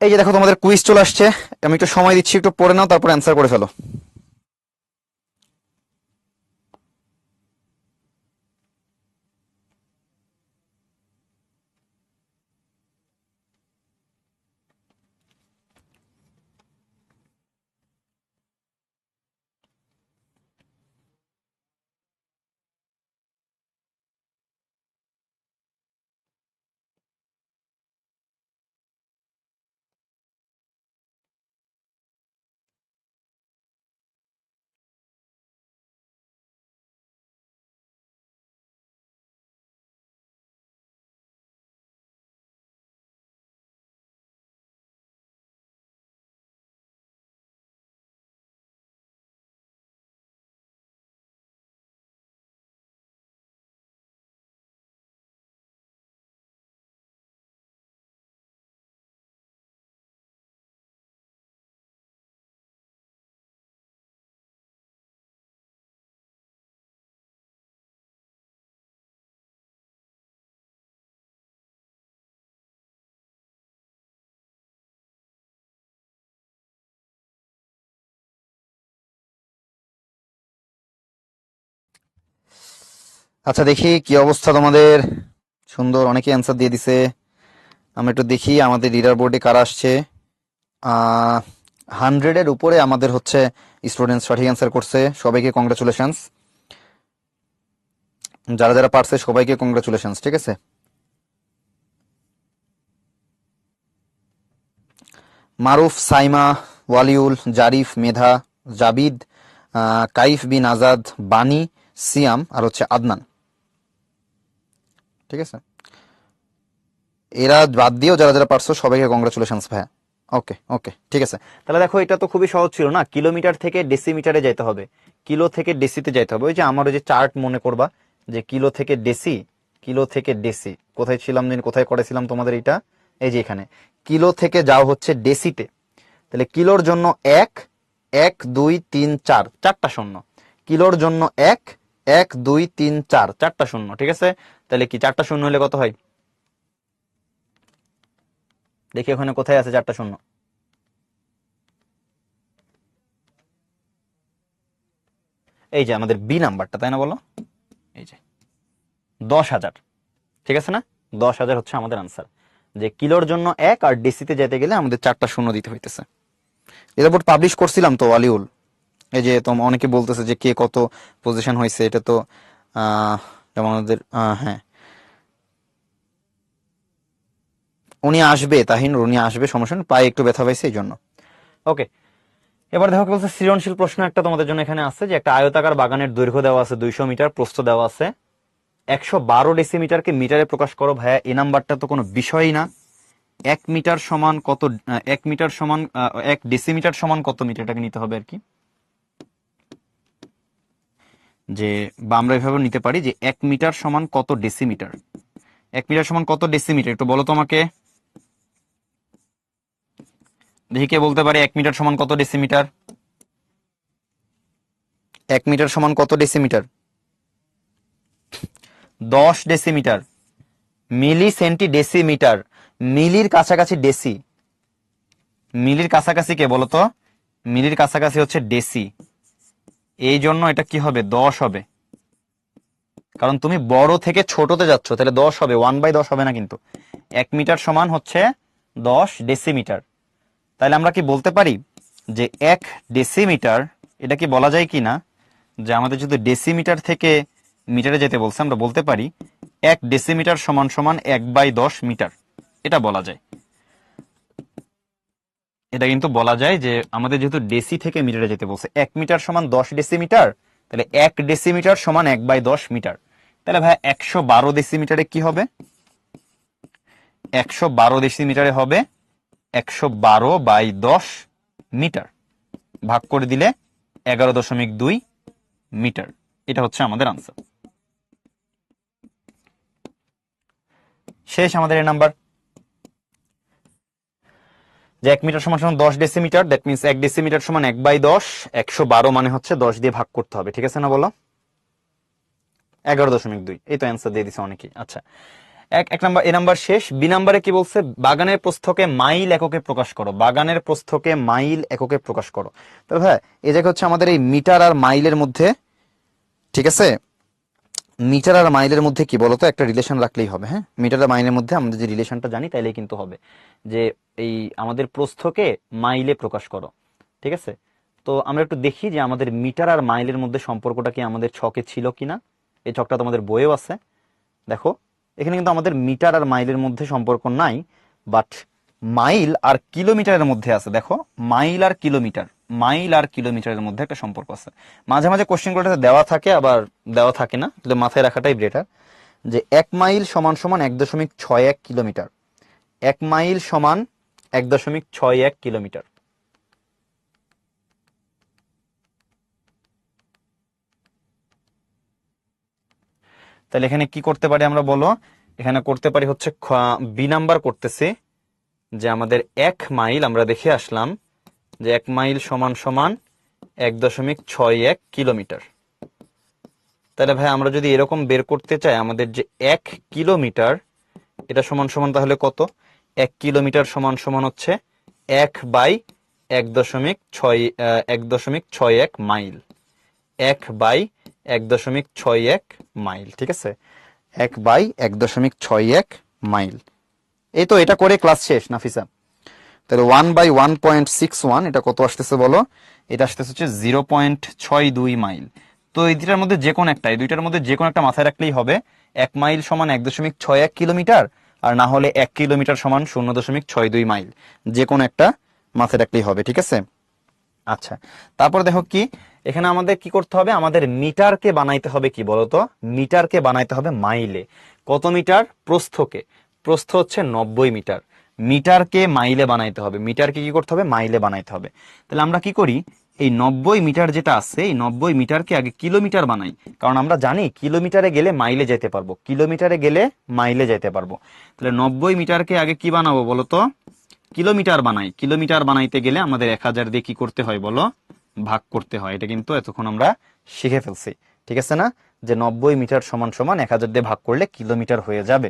Speaker 1: এই যে দেখো তোমাদের কুইজ চলে আসছে, আমি একটু সময় দিচ্ছি, একটু পড়ে নাও, তারপর অ্যান্সার করে ফেলো। আচ্ছা, দেখি কি অবস্থা তোমাদের। সুন্দর, অনেকে অ্যান্সার দিয়ে দিছে। আমরা একটু দেখি আমাদের লিডার বোর্ডে কারা আসছে। 100-এর উপরে আমাদের হচ্ছে স্টুডেন্ট সঠিক অ্যান্সার করছে, সবাইকে কংগ্রাচুলেশনস। যারা যারা পারছে সবাইকে কংগ্রাচুলেশনস, ঠিক আছে। মারুফ, সাইমা, ওয়ালিউল, জারিফ, মেধা, জাবিদ, কাইফ বিন আজাদ, বানি, সিয়াম আর হচ্ছে আদনান, ঠিক আছে। এরা বাদ দিয়েও যারা যারা পারছো সবাইকে কংগ্রাচুলেশনস ভাইয়া। ওকে ওকে, ঠিক আছে। তাহলে দেখো এটা তো খুবই সহজ ছিল না, কিলোমিটার থেকে ডেসিমিটারে যাইতে হবে, কিলো থেকে ডেসিতে যাইতে হবে। ওই যে আমার ওই যে চার্ট মনে করবা, যে কিলো থেকে ডেসি, কিলো থেকে ডেসি কোথায় ছিলাম দিন, কোথায় করেছিলাম তোমাদের এটা, এই যে এখানে। কিলো থেকে যাও হচ্ছে ডেসিতে, তাহলে কিলোর জন্য 1, 1 2 3 4, 4টা শূন্য। কিলোর জন্য 1, 1 2 3 4, 4টা শূন্য, ঠিক আছে। তাহলে কি 4টা শূন্য হলে কত হয়, দেখি ওখানে কোথায় আছে 4টা শূন্য। এই যে আমাদের বি নাম্বারটা, তাই না বলো, এই যে 10,000, ঠিক আছে না। 10,000 হচ্ছে আমাদের আনসার, যে কিলোর জন্য 1 আর ডিসিতে যেতে গেলে আমাদের 4টা শূন্য দিতে হইতেছে। এটা বোর্ড পাবলিশ করছিলাম তো আলিউল, এই যে তোমার অনেকে বলতেছে যে কে কত পজিশন হয়েছে, এটা তো যেমন আমাদের হ্যাঁ, উনি আসবে, তাহিন উনি আসবে, সমস্যা নেই, পায়ে একটু ব্যথা পাইছে এই জন্য। ওকে, এবার দেখো কি বলছে, সৃজনশীল প্রশ্ন একটা তোমাদের জন্য এখানে আছে, যে একটা আয়তাকার বাগানের দৈর্ঘ্য দেওয়া আছে 200 মিটার, প্রস্থ দেওয়া আছে 112 ডেসিমিটারকে মিটারে প্রকাশ করো। ভাইয়া এই নাম্বারটা তো কোনো বিষয়ই না। 1 মিটার সমান কত, 1 মিটার সমান 1 ডেসিমিটার সমান কত মিটার, এটাকে নিতে হবে আর কি। যে বা আমরা এভাবে নিতে পারি যে 1 মিটার সমান কত ডেসিমিটার, 1 মিটার সমান কত ডেসিমিটার, একটু বলো তো আমাকে, দেখি কে বলতে পারে 1 মিটার সমান কত ডেসিমিটার। 1 মিটার সমান কত ডেসিমিটার, 10 ডেসিমিটার। মিলি সেন্টি ডেসিমিটার, মিলির কাছাকাছি ডেসি, মিলির কাছাকাছি কে বলো তো, মিলির কাছাকাছি হচ্ছে ডেসি, এই জন্য এটা কি হবে 10 হবে, কারণ তুমি বড় থেকে ছোটতে যাচ্ছ, তাহলে 10 হবে, 1/10 হবে না কিন্তু। 1 মিটার সমান হচ্ছে 10 ডেসিমিটার। তাহলে আমরা কি বলতে পারি যে 1 ডেসিমিটার, এটা কি বলা যায় কি না, যে আমাদের যদি ডেসিমিটার থেকে মিটারে যেতে বলছে, আমরা বলতে পারি 1 ডেসিমিটার সমান সমান 1/10 মিটার। এটা বলা যায়, এটা কিন্তু বলা যায় যে আমাদের যেহেতু ডেসি থেকে মিটারে যেতে বলছে, 1 মিটার সমান 10 ডেসিমিটার, তাহলে 1 ডেসিমিটার সমান 1/10 মিটার। তাহলে ভাই 112 ডেসিমিটারে কি হবে? 112 ডেসিমিটারে হবে 112/10 মিটার, ভাগ করে দিলে 11.2 মিটার। এটা হচ্ছে আমাদের আনসার। শেষ আমাদের এই নাম্বার, যে 1 মিটার সমান সমান 10 ডেসিমিটার, দ্যাট মিনস 1 ডেসিমিটার সমান 1/10, 112 মানে হচ্ছে 10 দিয়ে ভাগ করতে হবে, ঠিক আছে না বলো? 11.2, এই তো অ্যান্সার দিয়ে দিছে অনেকেই। আচ্ছা, এক নাম্বার, এ নাম্বার শেষ। বি নাম্বারে কি বলছে? বাগানের প্রস্থকে মাইল এককে প্রকাশ করো। বাগানের প্রস্থকে মাইল এককে প্রকাশ করো। তাহলে ভাই এই জায়গা হচ্ছে আমাদের এই মিটার আর মাইলের মধ্যে, ঠিক আছে, মিটার আর মাইলের মধ্যে কি বলতো একটা রিলেশন রাখলেই হবে। হ্যাঁ, মিটার আর মাইলের মধ্যে আমরা যে রিলেশনটা জানি তাইলেই কিন্তু হবে, যে এই আমাদের প্রস্থকে মাইলে প্রকাশ করো, ঠিক আছে। তো আমরা একটু দেখি যে আমাদের মিটার আর মাইলের মধ্যে সম্পর্কটা কি আমাদের ছকে ছিল কিনা। এই ছকটা তোমাদের বইয়েও আছে, দেখো এখানে কিন্তু আমাদের মিটার আর মাইলের মধ্যে সম্পর্ক নাই, বাট মাইল আর কিলোমিটারের মধ্যে আছে। দেখো মাইল আর কিলোমিটার, মাইল আর কিলোমিটারের মধ্যে একটা সম্পর্ক আছে। মাঝে মাঝে কোশ্চেনগুলোতে দেওয়া থাকে আবার দেওয়া থাকে না, তাহলে মাথায় রাখাটাই বেটার, যে 1 মাইল সমান সমান 1.61 কিলোমিটার। 1 মাইল সমান 1.61 কিলোমিটার। তাহলে এখানে কি করতে পারি আমরা বলো? এখানে করতে পারি হচ্ছে বি নাম্বার করতেছি, যে আমাদের 1 মাইল আমরা দেখে আসলাম যে 1 মাইল সমান সমান 1.61 কিলোমিটার। তাহলে ভাই আমরা যদি এরকম বের করতে চাই, আমাদের যে 1 কিলোমিটার এটা সমান সমান তাহলে কত? 1 কিলোমিটার সমান সমান হচ্ছে 1/1.61 মাইল। 1/1.61 মাইল, ঠিক আছে, 1/1.61 মাইল। এই তো এটা করে ক্লাস শেষ নাফিসা। তাহলে 1/1.61 এটা কত আসতেছে বলো? এটা আসতেছে হচ্ছে 0.62 মাইল। তো এই দুইটার মধ্যে যে কোনো একটা, এই দুইটার মধ্যে যে কোনো একটা মাথায় রাখলেই হবে। 1 মাইল সমান 1.61 কিলোমিটার, আর না হলে 1 কিলোমিটার সমান 0.62 মাইল, যে কোনো একটা মাথায় রাখলেই হবে, ঠিক আছে। আচ্ছা, তারপর দেখো কি এখানে আমাদের কি করতে হবে? আমাদের মিটারকে বানাইতে হবে কি বলতো? মিটারকে বানাইতে হবে মাইলে। কত মিটার? প্রস্থকে, প্রস্থ হচ্ছে 90 মিটার, মিটারকে মাইলে বানাইতে হবে। মিটারকে কি করতে হবে? মাইলে বানাইতে হবে। তাহলে আমরা কি করি, এই 90 মিটার যেটা আছে, এই 90 মিটারকে আগে কিলোমিটার বানাই, কারণ আমরা জানি কিলোমিটারে গেলে মাইলে যেতে পারবো, কিলোমিটারে গেলে মাইলে যেতে পারবো। তাহলে 90 মিটারকে আগে কি বানাবো বলতো? কিলোমিটার বানাই। কিলোমিটার বানাইতে গেলে আমাদের 1000 দিয়ে কি করতে হয় বলো? ভাগ করতে হয়। এটা কিন্তু এতক্ষণ আমরা শিখে ফেলছি, ঠিক আছে না, যে 90 মিটার সমান সমান 1000 দিয়ে ভাগ করলে কিলোমিটার হয়ে যাবে।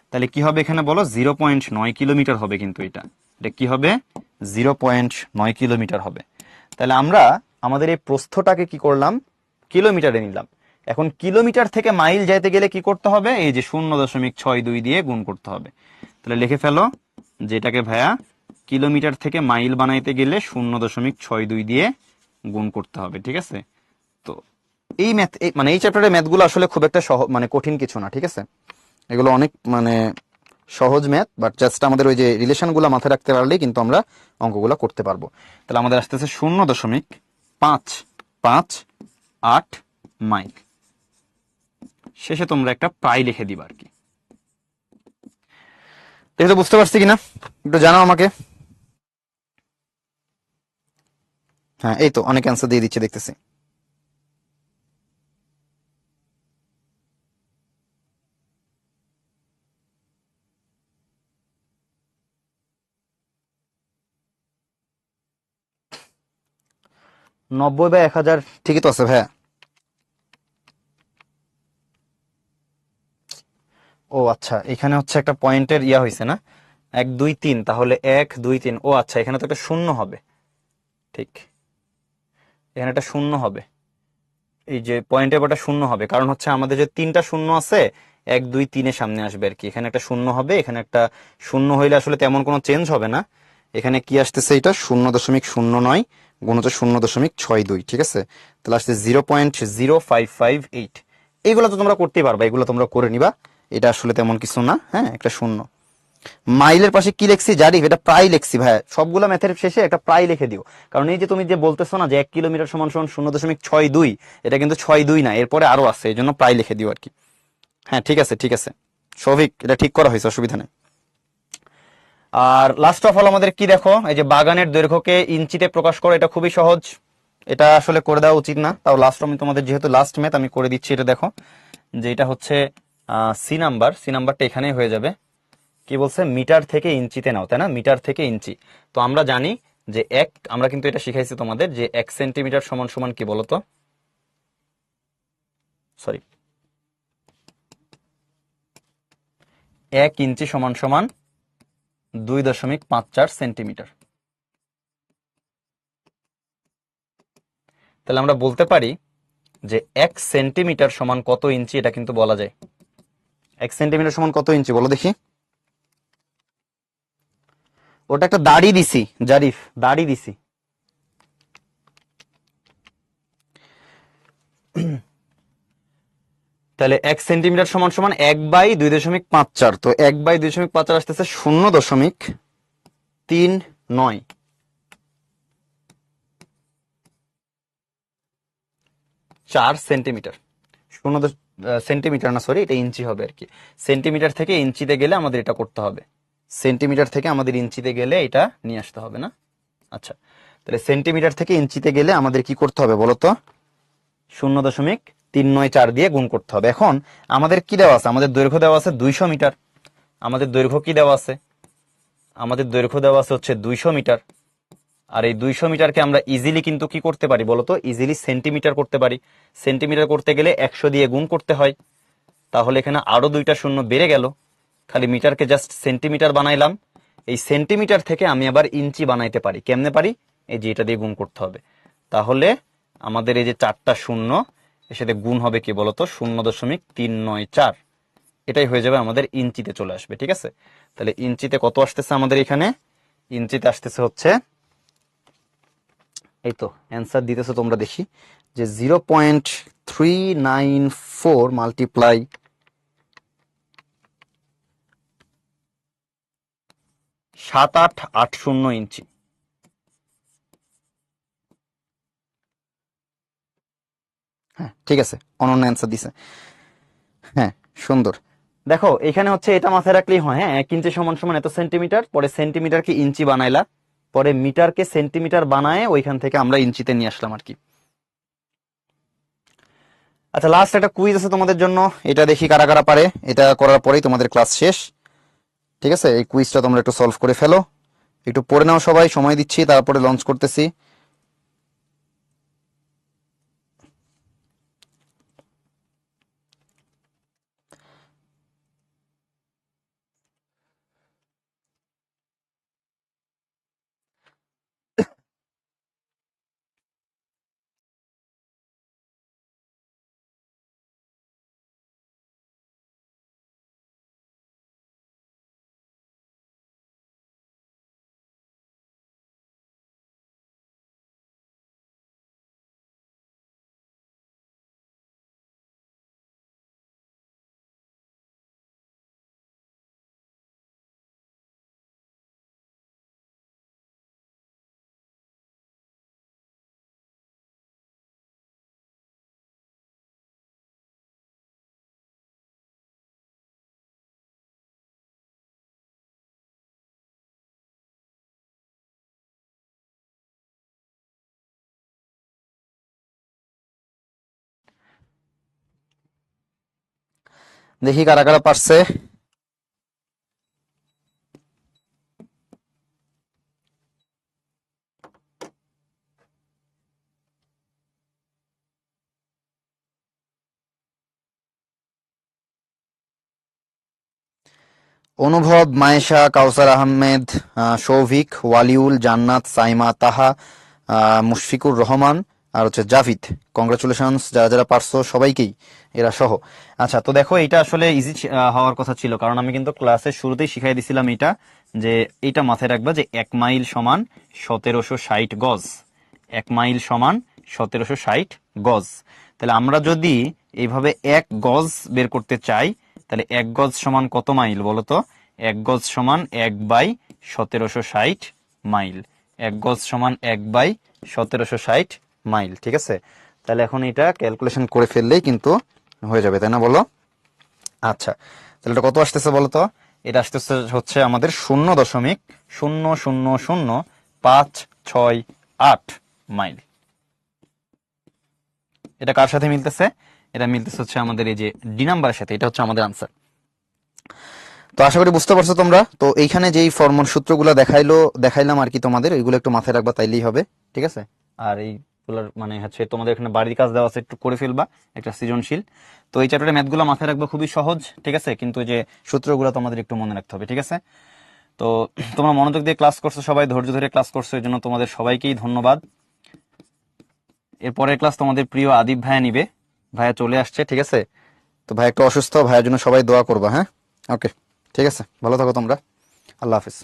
Speaker 1: তাহলে কি হবে এখানে বলো? 0.9 কিলোমিটার হবে, কিন্তু এটা কি হবে? 0.9 কিলোমিটার হবে। তাহলে আমরা আমাদের এই প্রস্থটাকে কি করলাম? কিলোমিটারে নিলাম। এখন কিলোমিটার থেকে মাইল যাইতে গেলে কি করতে হবে? এই যে 0.62 দিয়ে গুণ করতে হবে। তাহলে লিখে ফেলো, যেটাকে ভাইয়া কিলোমিটার থেকে মাইল বানাইতে গেলে 0.62 দিয়ে গুণ করতে হবে, ঠিক আছে। তো এই ম্যাথ, মানে এই চ্যাপ্টারের ম্যাথগুলো আসলে খুব একটা মানে কঠিন কিছু না, ঠিক আছে। এগুলো অনেক মানে সহজ ম্যাথ, বাট জাস্ট আমাদের ওই যে রিলেশনগুলো মাথায় রাখতে পারলেই কিন্তু আমরা অঙ্কগুলো করতে পারবো। তাহলে আমাদের আসতেছে 0.558 মাইল। শেষে তোমরা একটা প্রায় লিখে দিবা আর কি। দেখে তো বুঝতে পারছি কিনা একটু জানাও আমাকে। হ্যাঁ, এই তো অনেক অ্যান্সার দিয়ে দিচ্ছে দেখতেছি। নব্বই বা 1000 ঠিকই তো আছে ভাইয়া। ও আচ্ছা, এখানে হচ্ছে একটা পয়েন্টের ইয়া হয়েছে না, 1 2 3, তাহলে 1 2 3। ও আচ্ছা, এখানে তো একটা শূন্য হবে, ঠিক, এখানে একটা শূন্য হবে। এই যে পয়েন্টের পরটা শূন্য হবে, কারণ হচ্ছে আমাদের যে 3টা শূন্য আছে, 1 2 3-এর সামনে আসবে আর কি। এখানে একটা শূন্য হবে, এখানে একটা শূন্য হইলে আসলে তেমন কোনো চেঞ্জ হবে না। এখানে কি আসতেছে? এটা 0.09 গুণ হচ্ছে 0.62, ঠিক আছে। তাহলে আসছে 0.0558। এইগুলো তো তোমরা করতেই পারবা, এগুলো তোমরা করে নিবা, এটা আসলে তেমন কিছু না। হ্যাঁ, একটা শূন্য। মাইলের পাশে কি লিখছি জারিফ? এটা প্রায় লিখছি ভাই, সবগুলো ম্যাথের শেষে একটা প্রায় লিখে দিও। কারণ এই যে তুমি যে বলতেছো না যে 1 কিলোমিটার সমান সমান 0.62, এটা কিন্তু 62 না, এরপরে আরো আছে, এই জন্য প্রায় লিখে দিও আর কি। হ্যাঁ ঠিক আছে, ঠিক আছে সৌভিক, এটা ঠিক করা হয়েছে, অসুবিধা নেই। আর লাস্ট অফ অল আমাদের কি দেখো, এই যে বাগানের দৈর্ঘ্যকে ইঞ্চিতে প্রকাশ করো, এটা খুবই সহজ, এটা আসলে করে দেওয়া উচিত না, তাও লাস্ট আমি তোমাদের যেহেতু লাস্ট ম্যাথ আমি করে দিচ্ছি। এটা দেখো যে এটা হচ্ছে সি নাম্বারটা এখানেই হয়ে যাবে। কি বলছে, মিটার থেকে ইঞ্চিতে নাও, তাই না? মিটার থেকে ইঞ্চি। তো আমরা জানি যে আমরা কিন্তু এটা শিখাইছি তোমাদের যে 1 সেন্টিমিটার সমান সমান কি বলতো, সরি, 1 ইঞ্চি সমান সমান 2.54 সেন্টিমিটার। তাহলে আমরা বলতে পারি যে 1 সেন্টিমিটার সমান কত ইঞ্চি, এটা কিন্তু বলা যায়। 1 সেন্টিমিটার সমান কত ইঞ্চি বলো দেখি? ওটা একটা দাড়ি দিছি জারিফ, দাড়ি দিছি। তাহলে 1 সেন্টিমিটার সমান সমান 1/2.54, তো 1/2.54 আসতেছে 0.39। 4 সেন্টিমিটার, সেন্টিমিটার না সরি, এটা ইঞ্চি হবে আর কি। সেন্টিমিটার থেকে ইঞ্চিতে গেলে আমাদের এটা করতে হবে, সেন্টিমিটার থেকে আমাদের ইঞ্চিতে গেলে এটা নিয়ে আসতে হবে না। আচ্ছা, তাহলে সেন্টিমিটার থেকে ইঞ্চিতে গেলে আমাদের কি করতে হবে বলতো? 0.394 দিয়ে গুণ করতে হবে। এখন আমাদের কি দেওয়া আছে? আমাদের দৈর্ঘ্য দেওয়া আছে 200 মিটার। আমাদের দৈর্ঘ্য কি দেওয়া আছে? আমাদের দৈর্ঘ্য দেওয়া আছে হচ্ছে 200 মিটার। আর এই 200 মিটারকে আমরা ইজিলি কিন্তু কি করতে পারি বলতো? ইজিলি সেন্টিমিটার করতে পারি। সেন্টিমিটার করতে গেলে 100 দিয়ে গুণ করতে হয়। তাহলে এখানে আরো 2টা শূন্য বেড়ে গেল, খালি মিটারকে জাস্ট সেন্টিমিটার বানাইলাম। এই সেন্টিমিটার থেকে আমি আবার ইঞ্চি বানাইতে পারি। কেমনে পারি? এই যে এটা দিয়ে গুণ করতে হবে। তাহলে আমাদের এই যে 4টা শূন্য, এর সাথে গুণ হবে কি বলতো? 0.394। এটাই হয়ে যাবে আমাদের ইঞ্চিতে চলে আসবে। ঠিক আছে, তাহলে ইঞ্চিতে কত আসতেছে আমাদের এখানে? ইঞ্চিতে আসতেছে হচ্ছে, এই তো অ্যান্সার দিতেছো তোমরা, দেখি যে 0.394 মাল্টিপ্লাই 7880 ইঞ্চি। হ্যাঁ ঠিক আছে, অনন্য অ্যান্সার দিছে। হ্যাঁ সুন্দর। দেখো এখানে হচ্ছে এটা মাথায় রাখলেই হয়। হ্যাঁ, 1 ইঞ্চি সমান সমান এত সেন্টিমিটার, পরে সেন্টিমিটারকে ইঞ্চি বানাইলা, পরে মিটারকে সেন্টিমিটার বানায় ওইখান থেকে আমরা ইঞ্চিতে নিয়ে আসলাম আর কি। আচ্ছা, লাস্ট একটা কুইজ আছে তোমাদের জন্য, এটা দেখি কারা কারা পারে। এটা করার পরেই তোমাদের ক্লাস শেষ। ঠিক আছে, এই কুইজটা তোমরা একটু সলভ করে ফেলো, একটু পড়ে নাও সবাই, সময় দিচ্ছি, তারপরে লঞ্চ করতেছি। দেখি কারা কারা পারছে। অনুভব, মায়েশা, কাউসার আহমেদ, সৌভিক, ওয়ালিউল, জান্নাত, সাইমা, তাহা, মুশফিকুর রহমান, আর হচ্ছে জাভিদ। কংগ্রাচুলেশনস যারা যারা পারছো সবাইকেই, এরা সহ। আচ্ছা, তো দেখো এটা আসলে ইজি হওয়ার কথা ছিল, কারণ আমি কিন্তু ক্লাসের শুরুতেই শিখাই দিছিলাম এটা, যে এইটা মাথায় রাখবা যে 1 মাইল সমান 1760 গজ। 1 মাইল সমান 1760 গজ। তাহলে আমরা যদি এইভাবে 1 গজ বের করতে চাই, তাহলে 1 গজ সমান কত মাইল বলো তো? 1 গজ সমান 1/1760 মাইল। 1 গজ সমান 1/1760 মাইল, ঠিক আছে? তাহলে এখন এটা ক্যালকুলেশন করে ফেললেই কিন্তু হয়ে যাবে, তাই না বলো? আচ্ছা, তাহলে এটা কত আসতেছে বলো তো? এটা আসতেছে হচ্ছে আমাদের 0.0000568 মাইল। এটা কার সাথে মিলতেছে? এটা মিলতেছে হচ্ছে আমাদের এই যে ডি নাম্বারের সাথে। এটা হচ্ছে আমাদের আনসার। তো আশা করি বুঝতে পারছো তোমরা। তো এইখানে যেই ফর্মুলা সূত্রগুলো দেখাইলাম আর কি তোমাদের, ওইগুলো একটু মাথায় রাখবা, তাইলেই হবে, ঠিক আছে? আর এইগুলোর মানে হচ্ছে তোমাদের এখানে বাড়ির কাজ দেওয়া আছে, একটু করে ফেলবা, একটা সৃজনশীল। তো এই চ্যাপ্টারে ম্যাথগুলো মাথায় রাখবা, খুবই সহজ, ঠিক আছে? কিন্তু এই যে সূত্রগুলো তোমাদের একটু মনে রাখতে হবে, ঠিক আছে? তো তোমরা মনোযোগ দিয়ে ক্লাস করছো, সবাই ধৈর্য ধরে ক্লাস করছো, এই জন্য তোমাদের সবাইকেই ধন্যবাদ। এরপরের ক্লাস তোমাদের প্রিয় আদিব ভাইয়া নিবে। ভাইয়া চলে আসছে, ঠিক আছে? তো ভাই একটু অসুস্থ, ভাইয়ের জন্য সবাই দোয়া করবা, হ্যাঁ? ওকে, ঠিক আছে, ভালো থাকো তোমরা। আল্লাহ হাফিজ।